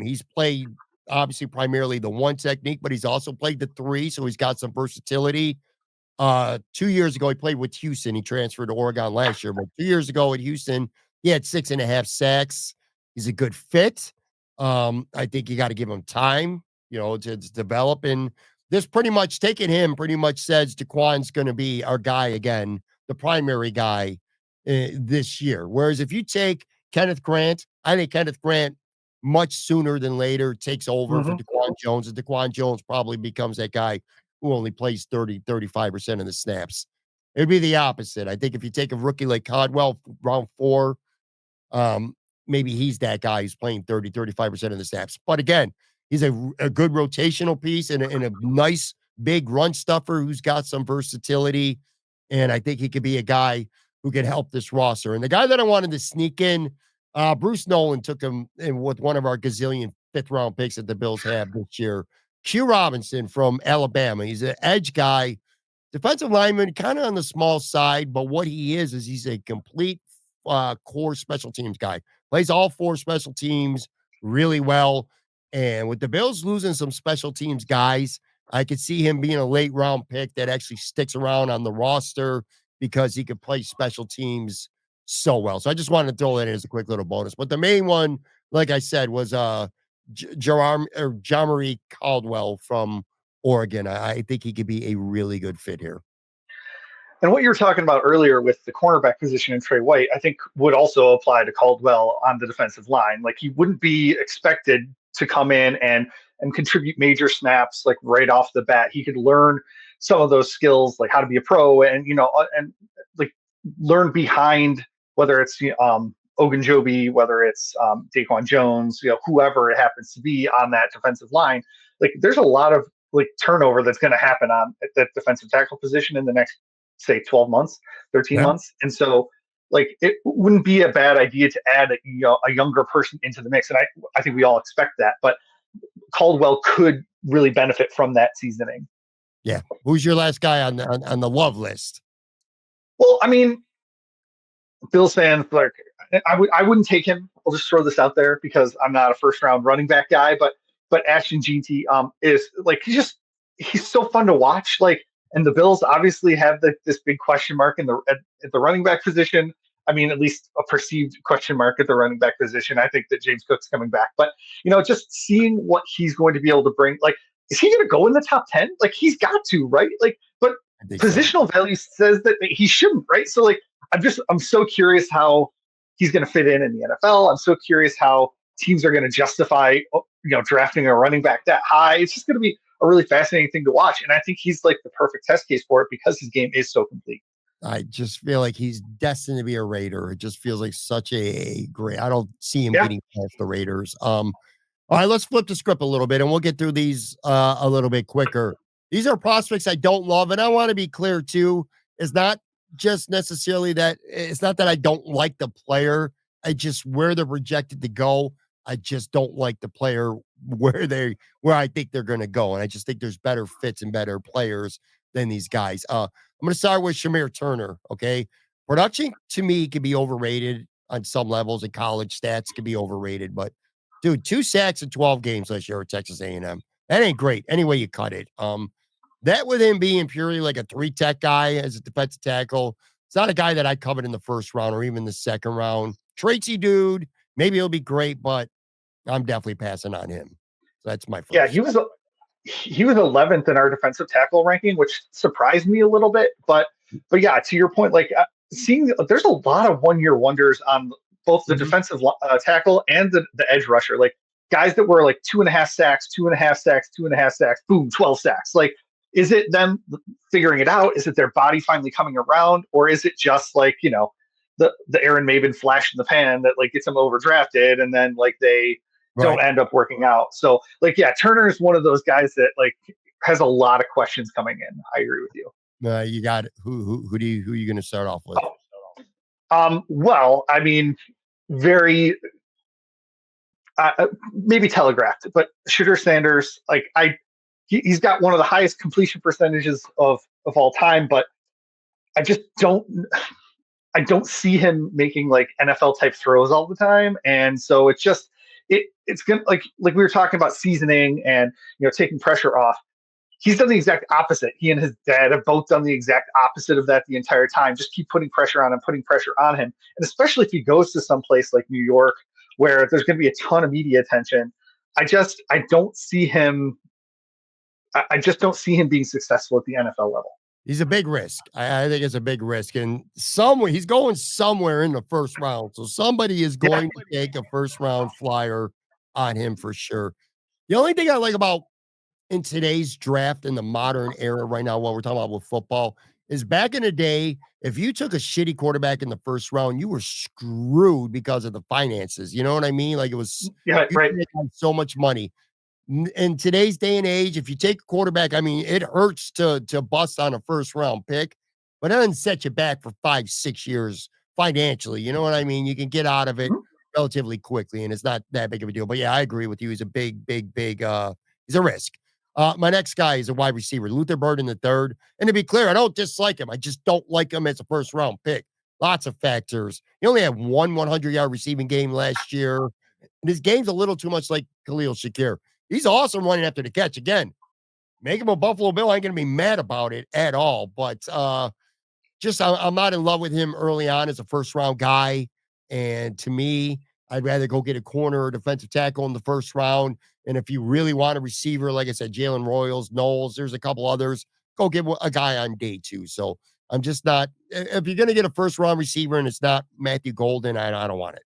He's played obviously primarily the one technique, but he's also played the three, so he's got some versatility. 2 years ago, he played with Houston. He transferred to Oregon last year, but 2 years ago at Houston, he had 6.5 sacks. He's a good fit. I think you got to give him time, to develop. And this pretty much says Daquan's going to be our guy again, the primary guy this year. Whereas if you take Kenneth Grant, I think Kenneth Grant much sooner than later takes over for Daquan Jones, and Daquan Jones probably becomes that guy who only plays 35% of the snaps. It'd be the opposite. I think if you take a rookie like Caldwell, round 4, maybe he's that guy who's playing 35% of the snaps. But again, he's a good rotational piece and a nice big run stuffer who's got some versatility. And I think he could be a guy who could help this roster. And the guy that I wanted to sneak in, Bruce Nolan took him in with one of our gazillion fifth-round picks that the Bills have this year. Q Robinson from Alabama. He's an edge guy, defensive lineman, kind of on the small side, but what he is he's a complete core special teams guy. Plays all 4 special teams really well. And with the Bills losing some special teams guys, I could see him being a late round pick that actually sticks around on the roster because he could play special teams so well. So I just wanted to throw that in as a quick little bonus. But the main one, like I said, was Jamari Caldwell from Oregon. I think he could be a really good fit here. And what you were talking about earlier with the cornerback position in Tre White, I think would also apply to Caldwell on the defensive line. Like he wouldn't be expected to come in and contribute major snaps like right off the bat. He could learn some of those skills, like how to be a pro, and and like learn behind whether it's Ogunjobi, whether it's Daquan Jones, whoever it happens to be on that defensive line. Like there's a lot of like turnover that's going to happen on that defensive tackle position in the next, say, 12 months, 13 months. And so like it wouldn't be a bad idea to add a younger person into the mix. And I think we all expect that, but Caldwell could really benefit from that seasoning. Yeah. Who's your last guy on the love list? Well, I mean, Bills fans, like I wouldn't take him. I'll just throw this out there because I'm not a first round running back guy, but Ashton Jeanty is like he's so fun to watch. Like, and the Bills obviously have this big question mark at the running back position. I mean, at least a perceived question mark at the running back position. I think that James Cook's coming back, but just seeing what he's going to be able to bring, like, is he going to go in the top 10? Like, he's got to, right? Like, but positional value says that he shouldn't, right? So, like, I'm so curious how he's going to fit in the NFL. I'm so curious how teams are going to justify, drafting a running back that high. It's just going to be a really fascinating thing to watch. And I think he's like the perfect test case for it because his game is so complete. I just feel like he's destined to be a Raider. It just feels like such a great I don't see him Yeah. getting past the Raiders. All right, let's flip the script a little bit and we'll get through these a little bit quicker. These are prospects I don't love, and I want to be clear too. It's not just necessarily that it's not that I don't like the player. I just where they're projected to go. I just don't like the player where I think they're going to go, and I just think there's better fits and better players than these guys. I'm going to start with Shamir Turner. Okay, production to me can be overrated on some levels, and college stats can be overrated, but dude, 2 sacks in 12 games last year at Texas A&M. That ain't great any way you cut it. That with him being purely like a 3-tech guy as a defensive tackle, it's not a guy that I covered in the first round or even the second round. Tracy dude, maybe he'll be great, but I'm definitely passing on him. So that's my Yeah, first. he was 11th in our defensive tackle ranking, which surprised me a little bit. But yeah, to your point, like seeing there's a lot of 1 year wonders on both the Mhm. defensive tackle and the edge rusher, like guys that were like 2.5 sacks, 2.5 sacks, 2.5 sacks, boom, 12 sacks. Like, is it them figuring it out? Is it their body finally coming around, or is it just like the Aaron Maben flash in the pan that like gets them overdrafted and then like they don't Right. end up working out. So like yeah, Turner is one of those guys that like has a lot of questions coming in. I agree with you. You got it. Who are you going to start off with? Well, I mean, very maybe telegraphed, but Shooter Sanders, like he's got one of the highest completion percentages of all time, but I just don't see him making like NFL type throws all the time, and so it's just it's gonna like we were talking about seasoning and taking pressure off. He's done the exact opposite. He and his dad have both done the exact opposite of that the entire time. Just keep putting pressure on him, putting pressure on him, and especially if he goes to some place like New York where there's going to be a ton of media attention. I don't see him. I just don't see him being successful at the NFL level. He's a big risk. I think it's a big risk. And somewhere he's going somewhere in the first round. So somebody is Yeah. going to take a first round flyer on him for sure. The only thing I like about in today's draft in the modern era right now, what we're talking about with football, is back in the day, if you took a shitty quarterback in the first round, you were screwed because of the finances. You know what I mean? Like it was Yeah. you Right. had so much money. In today's day and age, if you take a quarterback, I mean, it hurts to bust on a first round pick, but it doesn't set you back for 5, 6 years financially. You know what I mean? You can get out of it Mhm. relatively quickly, and it's not that big of a deal. But yeah, I agree with you. He's a big, he's a risk. My next guy is a wide receiver, Luther Burden the third. And to be clear, I don't dislike him. I just don't like him as a first round pick. Lots of factors. He only had one 100-yard receiving game last year. And his game's a little too much like Khalil Shakir. He's awesome running after the catch. Again, make him a Buffalo Bill. I ain't gonna be mad about it at all. But just I'm not in love with him early on as a first round guy. And to me, I'd rather go get a corner or defensive tackle in the first round. And if you really want a receiver, like I said, Jalen Royals, Knowles, there's a couple others. Go get a guy on day 2. So I'm just not. If you're gonna get a first round receiver and it's not Matthew Golden, I don't want it.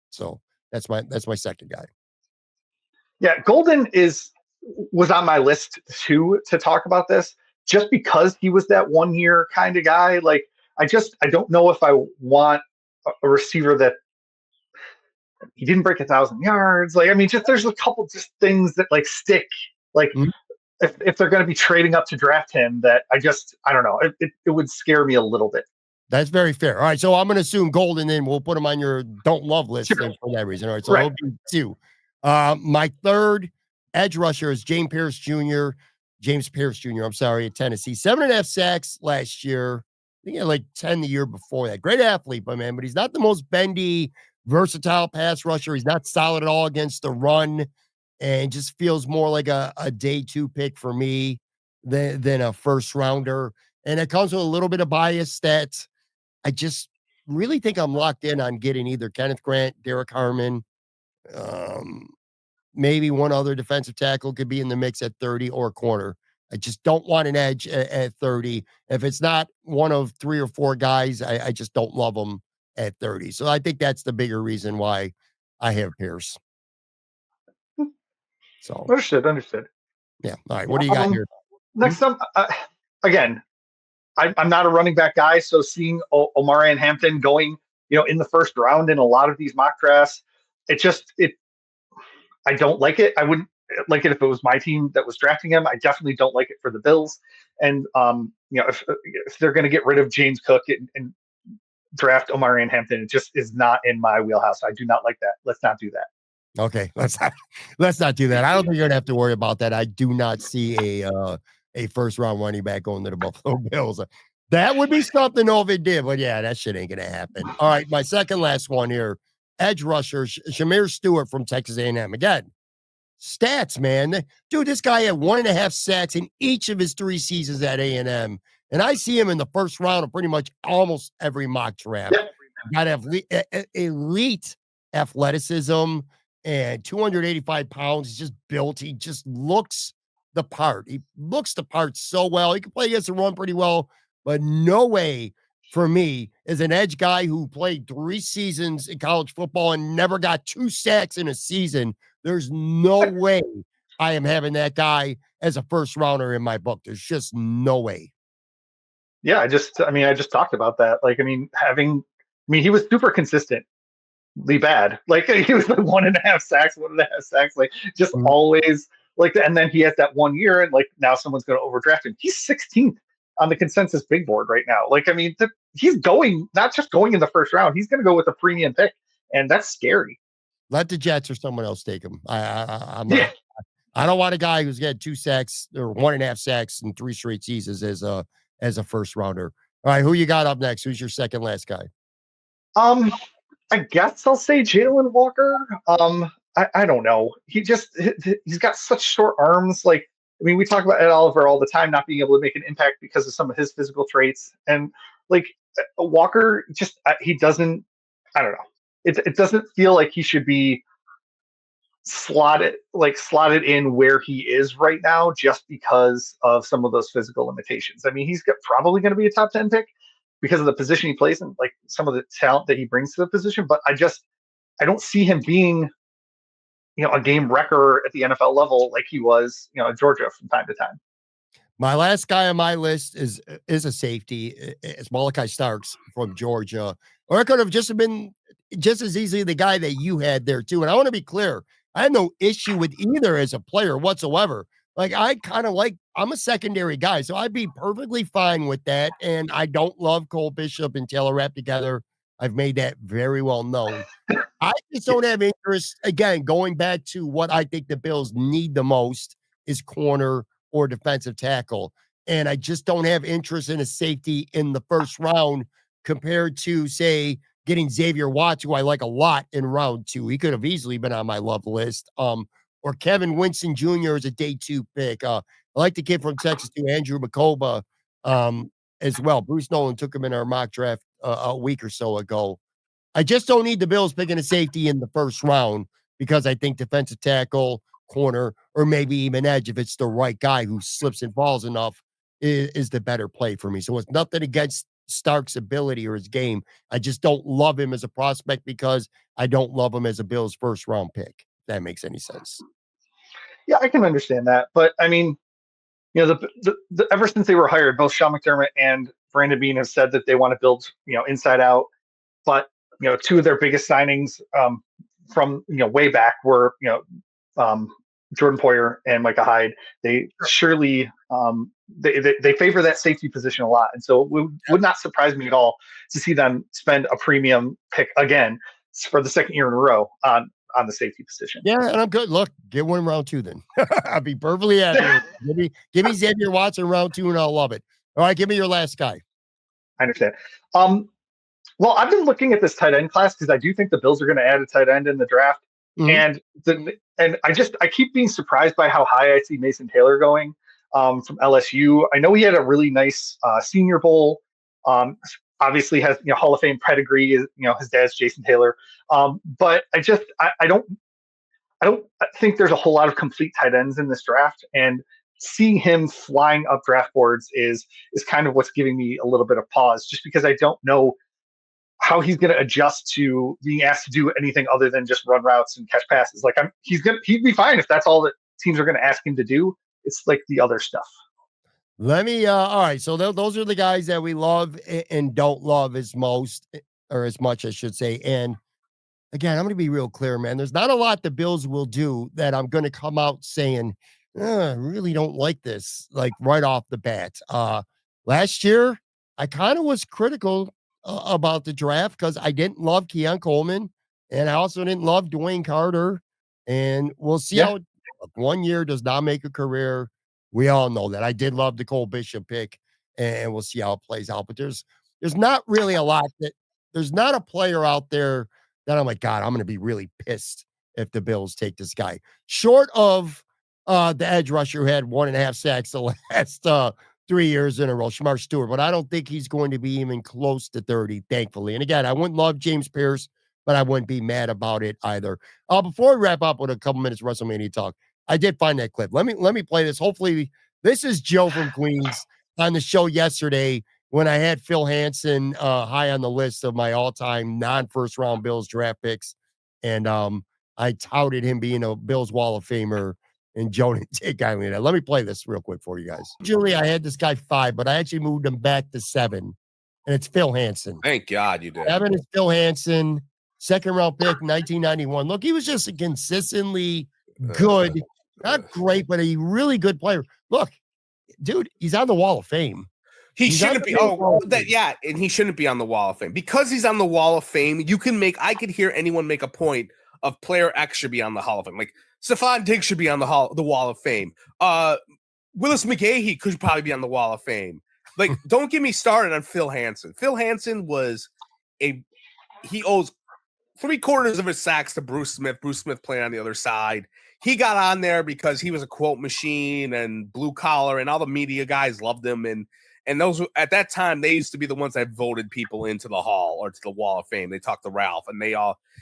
So that's my second guy. Yeah. Golden was on my list too to talk about this just because he was that 1 year kind of guy. Like I don't know if I want a receiver that he didn't break 1,000 yards. Like I mean, just there's a couple just things that like stick. Like if they're going to be trading up to draft him, that I don't know. It would scare me a little bit. That's very fair. All right, so I'm gonna assume Golden, then we'll put him on your don't love list Sure. then for that reason. All right, so Right. it'll be 2. My third edge rusher is James Pierce Jr., I'm sorry, at Tennessee. 7.5 sacks last year. I think he had like 10 the year before that. Great athlete, but he's not the most bendy, versatile pass rusher. He's not solid at all against the run and just feels more like a day 2 pick for me than a first rounder. And it comes with a little bit of bias that I just really think I'm locked in on getting either Kenneth Grant, Derek Harmon, um, maybe one other defensive tackle could be in the mix at 30 or corner. I just don't want an edge at 30. If it's not one of 3 or 4 guys, I just don't love them at 30. So I think that's the bigger reason why I have Pierce. So Understood. Understood. Yeah. All right. What do you got here? Next up, again, I'm not a running back guy, so seeing Omari and Hampton going, in the first round in a lot of these mock drafts, it I don't like it. I wouldn't like it if it was my team that was drafting him. I definitely don't like it for the Bills. And if they're going to get rid of James Cook and draft Omari and Hampton, it just is not in my wheelhouse. I do not like that. Let's not do that. Okay, let's not do that. I don't think you're gonna have to worry about that. I do not see a first round running back going to the Buffalo Bills. That would be something though if it did, but yeah, that shit ain't gonna happen. All right, my second last one here, edge rusher Shamir Stewart from Texas A&M. Again, stats, man, dude, this guy had 1.5 sacks in each of his 3 seasons at A&M, and I see him in the first round of pretty much almost every mock draft. Yep. Got elite athleticism and 285 pounds. He's just built. He just looks the part. He looks the part so well. He can play against the run pretty well, but no way for me is an edge guy who played 3 seasons in college football and never got 2 sacks in a season. There's no way I am having that guy as a first rounder in my book. There's just no way. Yeah, I just talked about that. He was super consistently bad. Like he was like 1.5 sacks, 1.5 sacks, like just always like that. And then he has that 1 year, and like now someone's going to overdraft him. He's 16th on the consensus big board right now. Like, he's going, not just going in the first round, he's going to go with a premium pick, and that's scary. Let the Jets or someone else take him. I'm not. Yeah. I don't want a guy who's got 2 sacks or 1.5 sacks in 3 straight seasons as a first rounder. All right, who you got up next? Who's your second last guy? I guess I'll say Jalen Walker. I don't know. He's got such short arms. Like, we talk about Ed Oliver all the time not being able to make an impact because of some of his physical traits, and like Walker, he doesn't. I don't know. It doesn't feel like he should be slotted in where he is right now just because of some of those physical limitations. He's probably going to be a top 10 pick because of the position he plays and like some of the talent that he brings to the position. But I don't see him being, a game wrecker at the NFL level like he was, at Georgia from time to time. My last guy on my list is a safety. It's Malachi Starks from Georgia, or it could have just been just as easily the guy that you had there too. And I want to be clear, I have no issue with either as a player whatsoever. Like I'm a secondary guy, so I'd be perfectly fine with that. And I don't love Cole Bishop and Taylor Rapp together. I've made that very well known. I just don't have interest. Again, going back to what I think the Bills need the most is corner or defensive tackle. And I just don't have interest in a safety in the first round compared to, say, getting Xavier Watts, who I like a lot in round 2. He could have easily been on my love list. Or Kevin Winston Jr. as a day 2 pick. I like the kid from Texas too, Andrew Makoba, as well. Bruce Nolan took him in our mock draft a week or so ago. I just don't need the Bills picking a safety in the first round because I think defensive tackle, corner, or maybe even edge, if it's the right guy who slips and falls enough, is the better play for me. So it's nothing against Stark's ability or his game. I just don't love him as a prospect because I don't love him as a Bills first round pick. If that makes any sense. Yeah, I can understand that. But ever since they were hired, both Sean McDermott and Brandon Beane have said that they want to build, inside out. But, 2 of their biggest signings from, way back were, Jordan Poyer and Micah Hyde. They surely they favor that safety position a lot. And so it would not surprise me at all to see them spend a premium pick again for the second year in a row on the safety position. Yeah, and I'm good. Look, get one in round 2 then. I'll be perfectly happy. Give me Xavier Watson round 2 and I'll love it. All right, give me your last guy. I understand. Well, I've been looking at this tight end class because I do think the Bills are going to add a tight end in the draft. Mm-hmm. And I keep being surprised by how high I see Mason Taylor going from LSU. I know he had a really nice Senior Bowl. Obviously has Hall of Fame pedigree. His dad's Jason Taylor. But I don't think there's a whole lot of complete tight ends in this draft. And seeing him flying up draft boards is kind of what's giving me a little bit of pause, just because I don't know how he's going to adjust to being asked to do anything other than just run routes and catch passes. Like he'd be fine if that's all that teams are going to ask him to do. It's like the other stuff. Let me all right, so those are the guys that we love and don't love as most or as much, I should say. And again, I'm going to be real clear, man. There's not a lot the Bills will do that I'm going to come out saying, I really don't like this, like right off the bat. Last year, I kind of was critical about the draft because I didn't love Keon Coleman and I also didn't love Dwayne Carter. And we'll see Yeah, how 1 year does not make a career. We all know that. I did love the Cole Bishop pick, and we'll see how it plays out. But there's not really a lot that there's not a player out there that I'm like, God, I'm going to be really pissed if the Bills take this guy. Short of the edge rusher who had 1.5 sacks the last 3 years in a row, Shamar Stewart, but I don't think he's going to be even close to 30, thankfully. And again, I wouldn't love James Pierce, but I wouldn't be mad about it either. Before we wrap up with a couple minutes of WrestleMania talk, I did find that clip. Let me play this. Hopefully, this is Joe from Queens on the show yesterday when I had Phil Hansen high on the list of my all-time non-first round Bills draft picks. And I touted him being a Bills Wall of Famer, and Joe didn't take kindly to that. Let me play this real quick for you guys. Usually I had this guy 5, but I actually moved him back to 7. And it's Phil Hansen. Thank God you did. 7 is Phil Hansen, second round pick, 1991. Look, he was just a consistently good, not great, but a really good player. Look, dude, he's on the Wall of Fame. He shouldn't be. And he shouldn't be on the Wall of Fame because he's on the Wall of Fame. I could hear anyone make a point of player X should be on the Hall of Fame. Like Stephon Diggs should be on the Wall of Fame. Willis McGahee could probably be on the Wall of Fame. Like, don't get me started on Phil Hansen. Phil Hansen he owes 3/4 of his sacks to Bruce Smith. Bruce Smith playing on the other side. He got on there because he was a quote machine and blue collar, and all the media guys loved him. And those at that time, they used to be the ones that voted people into the Hall or to the Wall of Fame. They talked to Ralph, and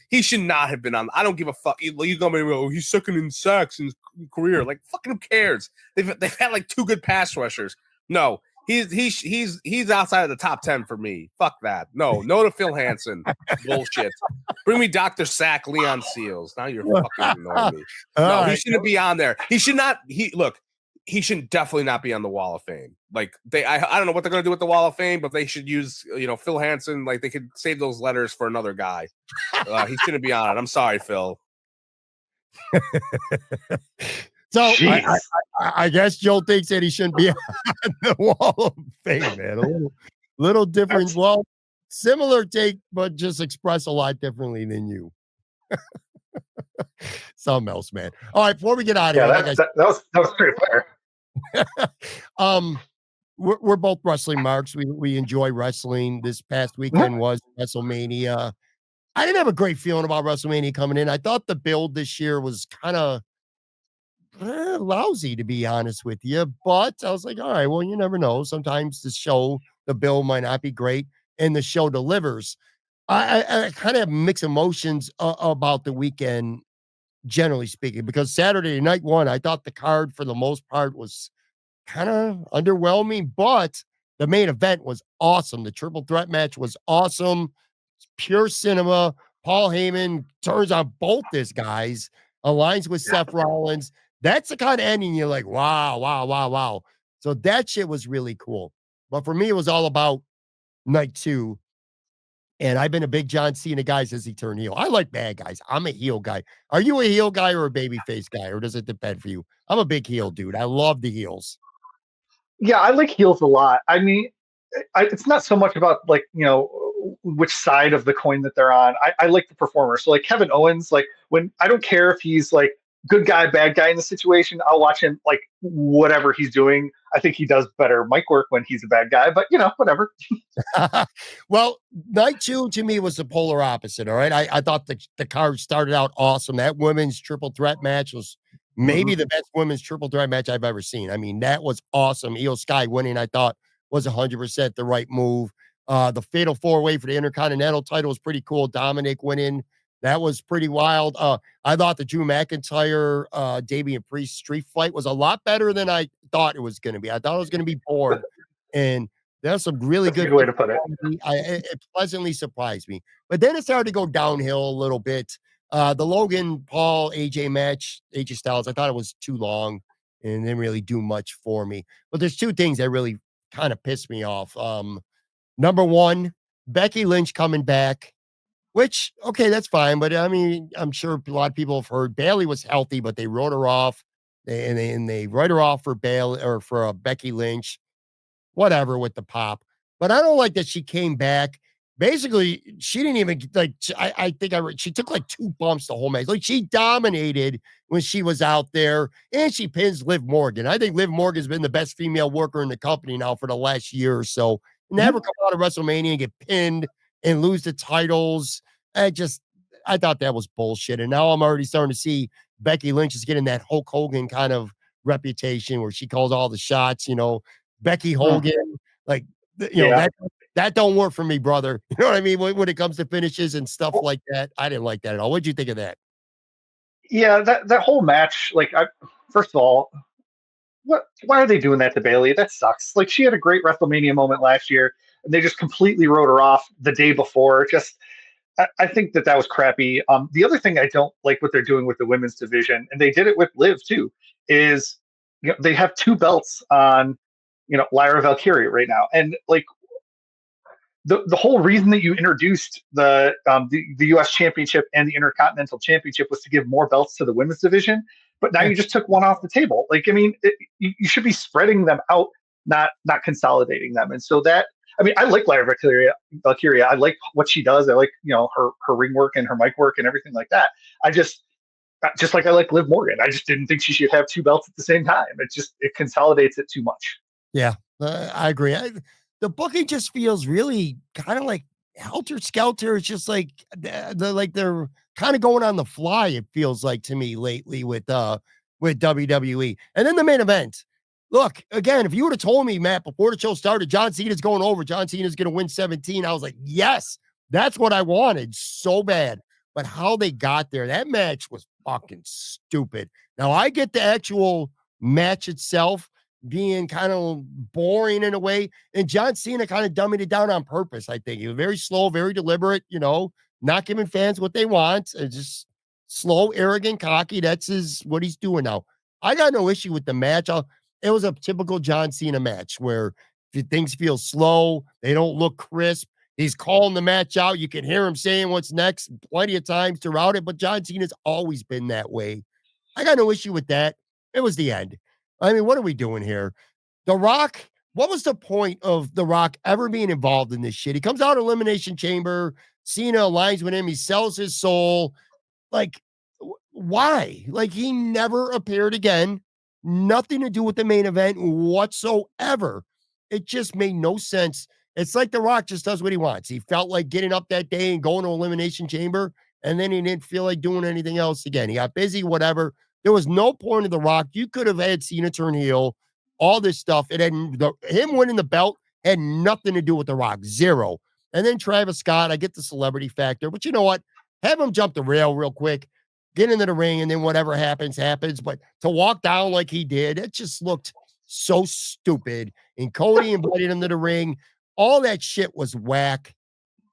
he should not have been on. I don't give a fuck. You go, he's second in sacks in his career. Like, fucking who cares? They've had like 2 good pass rushers. No, he's outside of the top 10 for me. Fuck that. No to Phil Hansen. Bullshit. Bring me Dr. Sack, Leon Seals. Now you're fucking annoying me. No, he shouldn't be on there. He should not. He should definitely not be on the Wall of Fame. Like I don't know what they're gonna do with the Wall of Fame, but they should use Phil Hansen. Like, they could save those letters for another guy. He shouldn't be on it. I'm sorry, Phil. So I guess Joe thinks that he shouldn't be on the Wall of Fame, man. A little different. Well, similar take, but just express a lot differently than you. Something else, man. All right, before we get out of here, that was pretty fair. We're both wrestling marks. We enjoy wrestling. This past weekend was WrestleMania. I didn't have a great feeling about WrestleMania coming in. I thought the build this year was kind of lousy, to be honest with you. But I was like, all right, well, you never know. Sometimes the build might not be great, and the show delivers. I kind of have mixed emotions about the weekend, generally speaking, because Saturday night one, I thought the card for the most part was kind of underwhelming, but the main event was awesome. The triple threat match was awesome. It's pure cinema. Paul Heyman turns on both these guys, aligns with Seth Rollins. That's the kind of ending you're like, wow, wow, wow, wow. So that shit was really cool. But for me, it was all about night 2. And I've been a big John Cena guy since he turned heel. I like bad guys. I'm a heel guy. Are you a heel guy or a babyface guy, or does it depend for you? I'm a big heel dude. I love the heels. Yeah, I like heels a lot. I mean, it's not so much about which side of the coin that they're on. I like the performer. So like Kevin Owens, like when I don't care if he's like good guy, bad guy in the situation, I'll watch him like whatever he's doing. I think he does better mic work when he's a bad guy, but whatever. Well, night 2 to me was the polar opposite. All right. I thought the card started out awesome. That women's triple threat match was maybe the best women's triple threat match I've ever seen. I mean, that was awesome. Io Sky winning, I thought, was 100% the right move. The fatal 4-way for the Intercontinental title was pretty cool. Dominic winning. That was pretty wild. I thought the Drew McIntyre, Damian Priest street fight was a lot better than I thought it was going to be. I thought it was going to be bored, and there's some really good way to put it. It pleasantly surprised me. But then it started to go downhill a little bit. The Logan Paul AJ match, AJ Styles, I thought it was too long. and didn't really do much for me. But there's two things that really kind of pissed me off. Number one, Becky Lynch coming back, which, okay, that's fine. But I mean, I'm sure a lot of people have heard Bailey was healthy, but they wrote her off. And they write her off for Bailey or for Becky Lynch, whatever with the pop. But I don't like that she came back. Basically, she didn't even like. I think she took like 2 bumps the whole match. Like she dominated when she was out there, and she pins Liv Morgan. I think Liv Morgan's been the best female worker in the company now for the last year or so. Never come out of WrestleMania and get pinned and lose the titles. I thought that was bullshit. And now I'm already starting to see Becky Lynch is getting that Hulk Hogan kind of reputation where she calls all the shots. Becky Hogan, like Yeah. that don't work for me, brother. You know what I mean? When it comes to finishes and stuff like that, I didn't like that at all. What'd you think of that? Yeah, that whole match, like, first of all, why are they doing that to Bailey? That sucks. Like, she had a great WrestleMania moment last year, and they just completely wrote her off the day before. I think that was crappy. The other thing I don't like what they're doing with the women's division, and they did it with Liv too, is they have 2 belts on Lyra Valkyria right now, and like the whole reason that you introduced the U.S. Championship and the Intercontinental Championship was to give more belts to the women's division. But now you just took one off the table. Like, I mean, you should be spreading them out, not consolidating them. And so I like Lyra Valkyria. I like what she does. I like her ring work and her mic work and everything like that. I just like I like Liv Morgan. I just didn't think she should have 2 belts at the same time. It consolidates it too much. Yeah, I agree. The booking just feels really kind of like helter skelter. It's just like they're kind of going on the fly. It feels like to me lately with WWE. And then the main event. Look, again, if you would have told me, Matt, before the show started, John Cena's going over, John Cena's going to win 17, I was like, yes, that's what I wanted so bad. But how they got there, that match was fucking stupid. Now, I get the actual match itself being kind of boring in a way, and John Cena kind of dummied it down on purpose, I think. He was very slow, very deliberate, not giving fans what they want. Just slow, arrogant, cocky. That's what he's doing now. I got no issue with the match. It was a typical John Cena match where things feel slow. They don't look crisp. He's calling the match out. You can hear him saying what's next plenty of times throughout it, but John Cena's always been that way. I got no issue with that. It was the end. I mean, what are we doing here? The Rock, what was the point of The Rock ever being involved in this shit? He comes out of Elimination Chamber. Cena aligns with him. He sells his soul. Like, why? Like, he never appeared again. Nothing to do with the main event whatsoever. It just made no sense. It's like The Rock just does what he wants. He felt like getting up that day and going to Elimination Chamber, and then he didn't feel like doing anything else again. He got busy, whatever. There was no point of The Rock. You could have had Cena turn heel, all this stuff. Him winning the belt had nothing to do with The Rock. Zero. And then Travis Scott, I get the celebrity factor, but you know what? Have him jump the rail real quick, get into the ring, and then whatever happens, happens. But to walk down like he did, it just looked so stupid. And Cody invited him to the ring. All that shit was whack.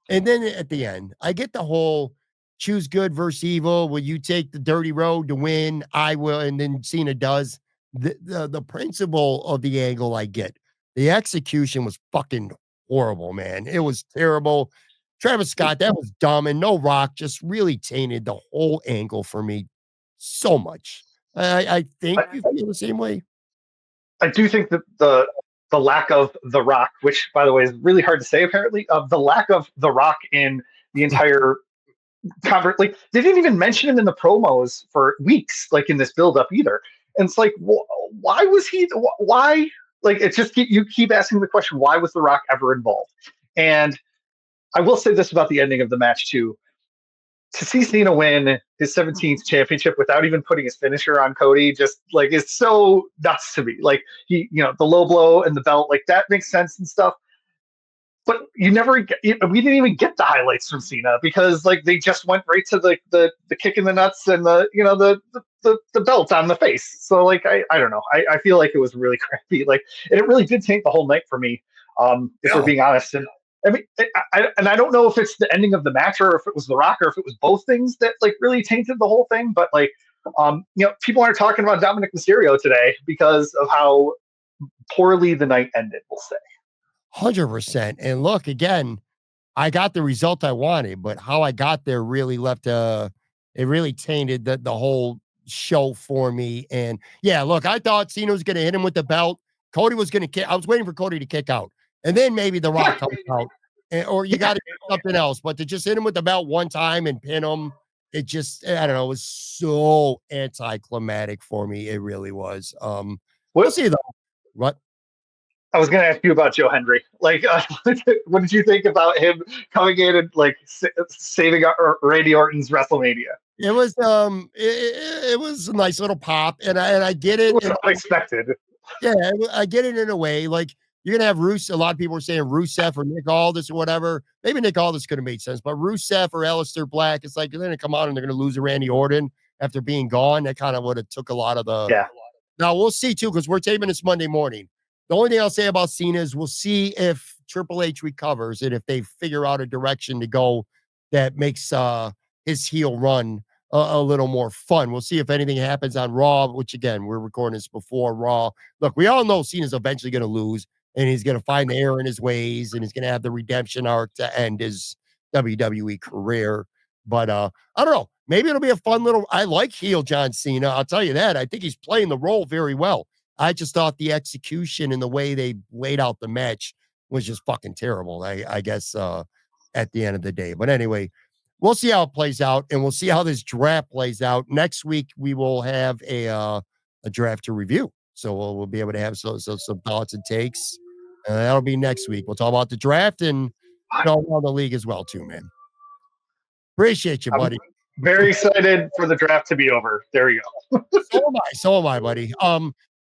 And then at the end, I get the whole choose good versus evil. Will you take the dirty road to win? I will. And then Cena does. The principle of the angle I get. The execution was fucking horrible, man. It was terrible. Travis Scott, that was dumb. And no Rock just really tainted the whole angle for me so much. I think you feel the same way. I do think that the lack of The Rock, which by the way is really hard to say apparently, of the lack of The Rock in the entire like they didn't even mention him in the promos for weeks, like in this build-up either. And it's like, why was he? Why? Like, it's just you keep asking the question, why was The Rock ever involved? And I will say this about the ending of the match too. To see Cena win his 17th championship without even putting his finisher on Cody, just like, it's so nuts to me. Like, the low blow and the belt, like that makes sense and stuff. But we didn't even get the highlights from Cena because like they just went right to the kick in the nuts and the belt on the face. So like I don't know. I feel like it was really crappy. Like, and it really did taint the whole night for me. If we're being honest. And I mean, I don't know if it's the ending of the match or if it was The Rock or if it was both things that like really tainted the whole thing. But like, People aren't talking about Dominic Mysterio today because of how poorly the night ended, we'll say. 100%. And look, again, I got the result I wanted, but how I got there really left it really tainted the whole show for me. And yeah, look, I thought Cena was gonna hit him with the belt. Cody was gonna kick. I was waiting for Cody to kick out. And then maybe The Rock comes out. Or you got to do something else. But to just hit him with the belt one time and pin him, it just, I don't know, it was so anticlimactic for me. It really was. We'll see though. What? I was going to ask you about Joe Hendry. Like, what did you think about him coming in and like saving Randy Orton's WrestleMania? It was it was a nice little pop, and I get it. It was unexpected. Yeah, I get it in a way. Like you're gonna have Rusev. A lot of people are saying Rusev or Nick Aldis or whatever. Maybe Nick Aldis could have made sense, but Rusev or Aleister Black, it's like they're gonna come out and they're gonna lose to Randy Orton after being gone. That kind of would have took a lot of the. Yeah. Now we'll see too, because we're taping this Monday morning. The only thing I'll say about Cena is we'll see if Triple H recovers and if they figure out a direction to go that makes his heel run a little more fun. We'll see if anything happens on Raw, which again, we're recording this before Raw. Look, we all know Cena's eventually going to lose and he's going to find the error in his ways and he's going to have the redemption arc to end his WWE career. But I don't know. Maybe it'll be a fun little. I like heel John Cena. I'll tell you that. I think he's playing the role very well. I just thought the execution and the way they laid out the match was just fucking terrible. I guess at the end of the day. But anyway, we'll see how it plays out, and we'll see how this draft plays out. Next week we will have a draft to review, so we'll be able to have some thoughts and takes. That'll be next week. We'll talk about the draft and around the league as well, too, man. Appreciate you, buddy. I'm very excited for the draft to be over. There we go. So am I, buddy.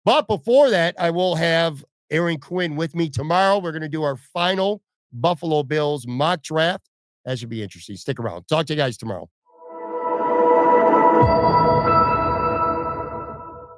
But before that, I will have Aaron Quinn with me tomorrow. We're going to do our final Buffalo Bills mock draft. That should be interesting. Stick around. Talk to you guys tomorrow.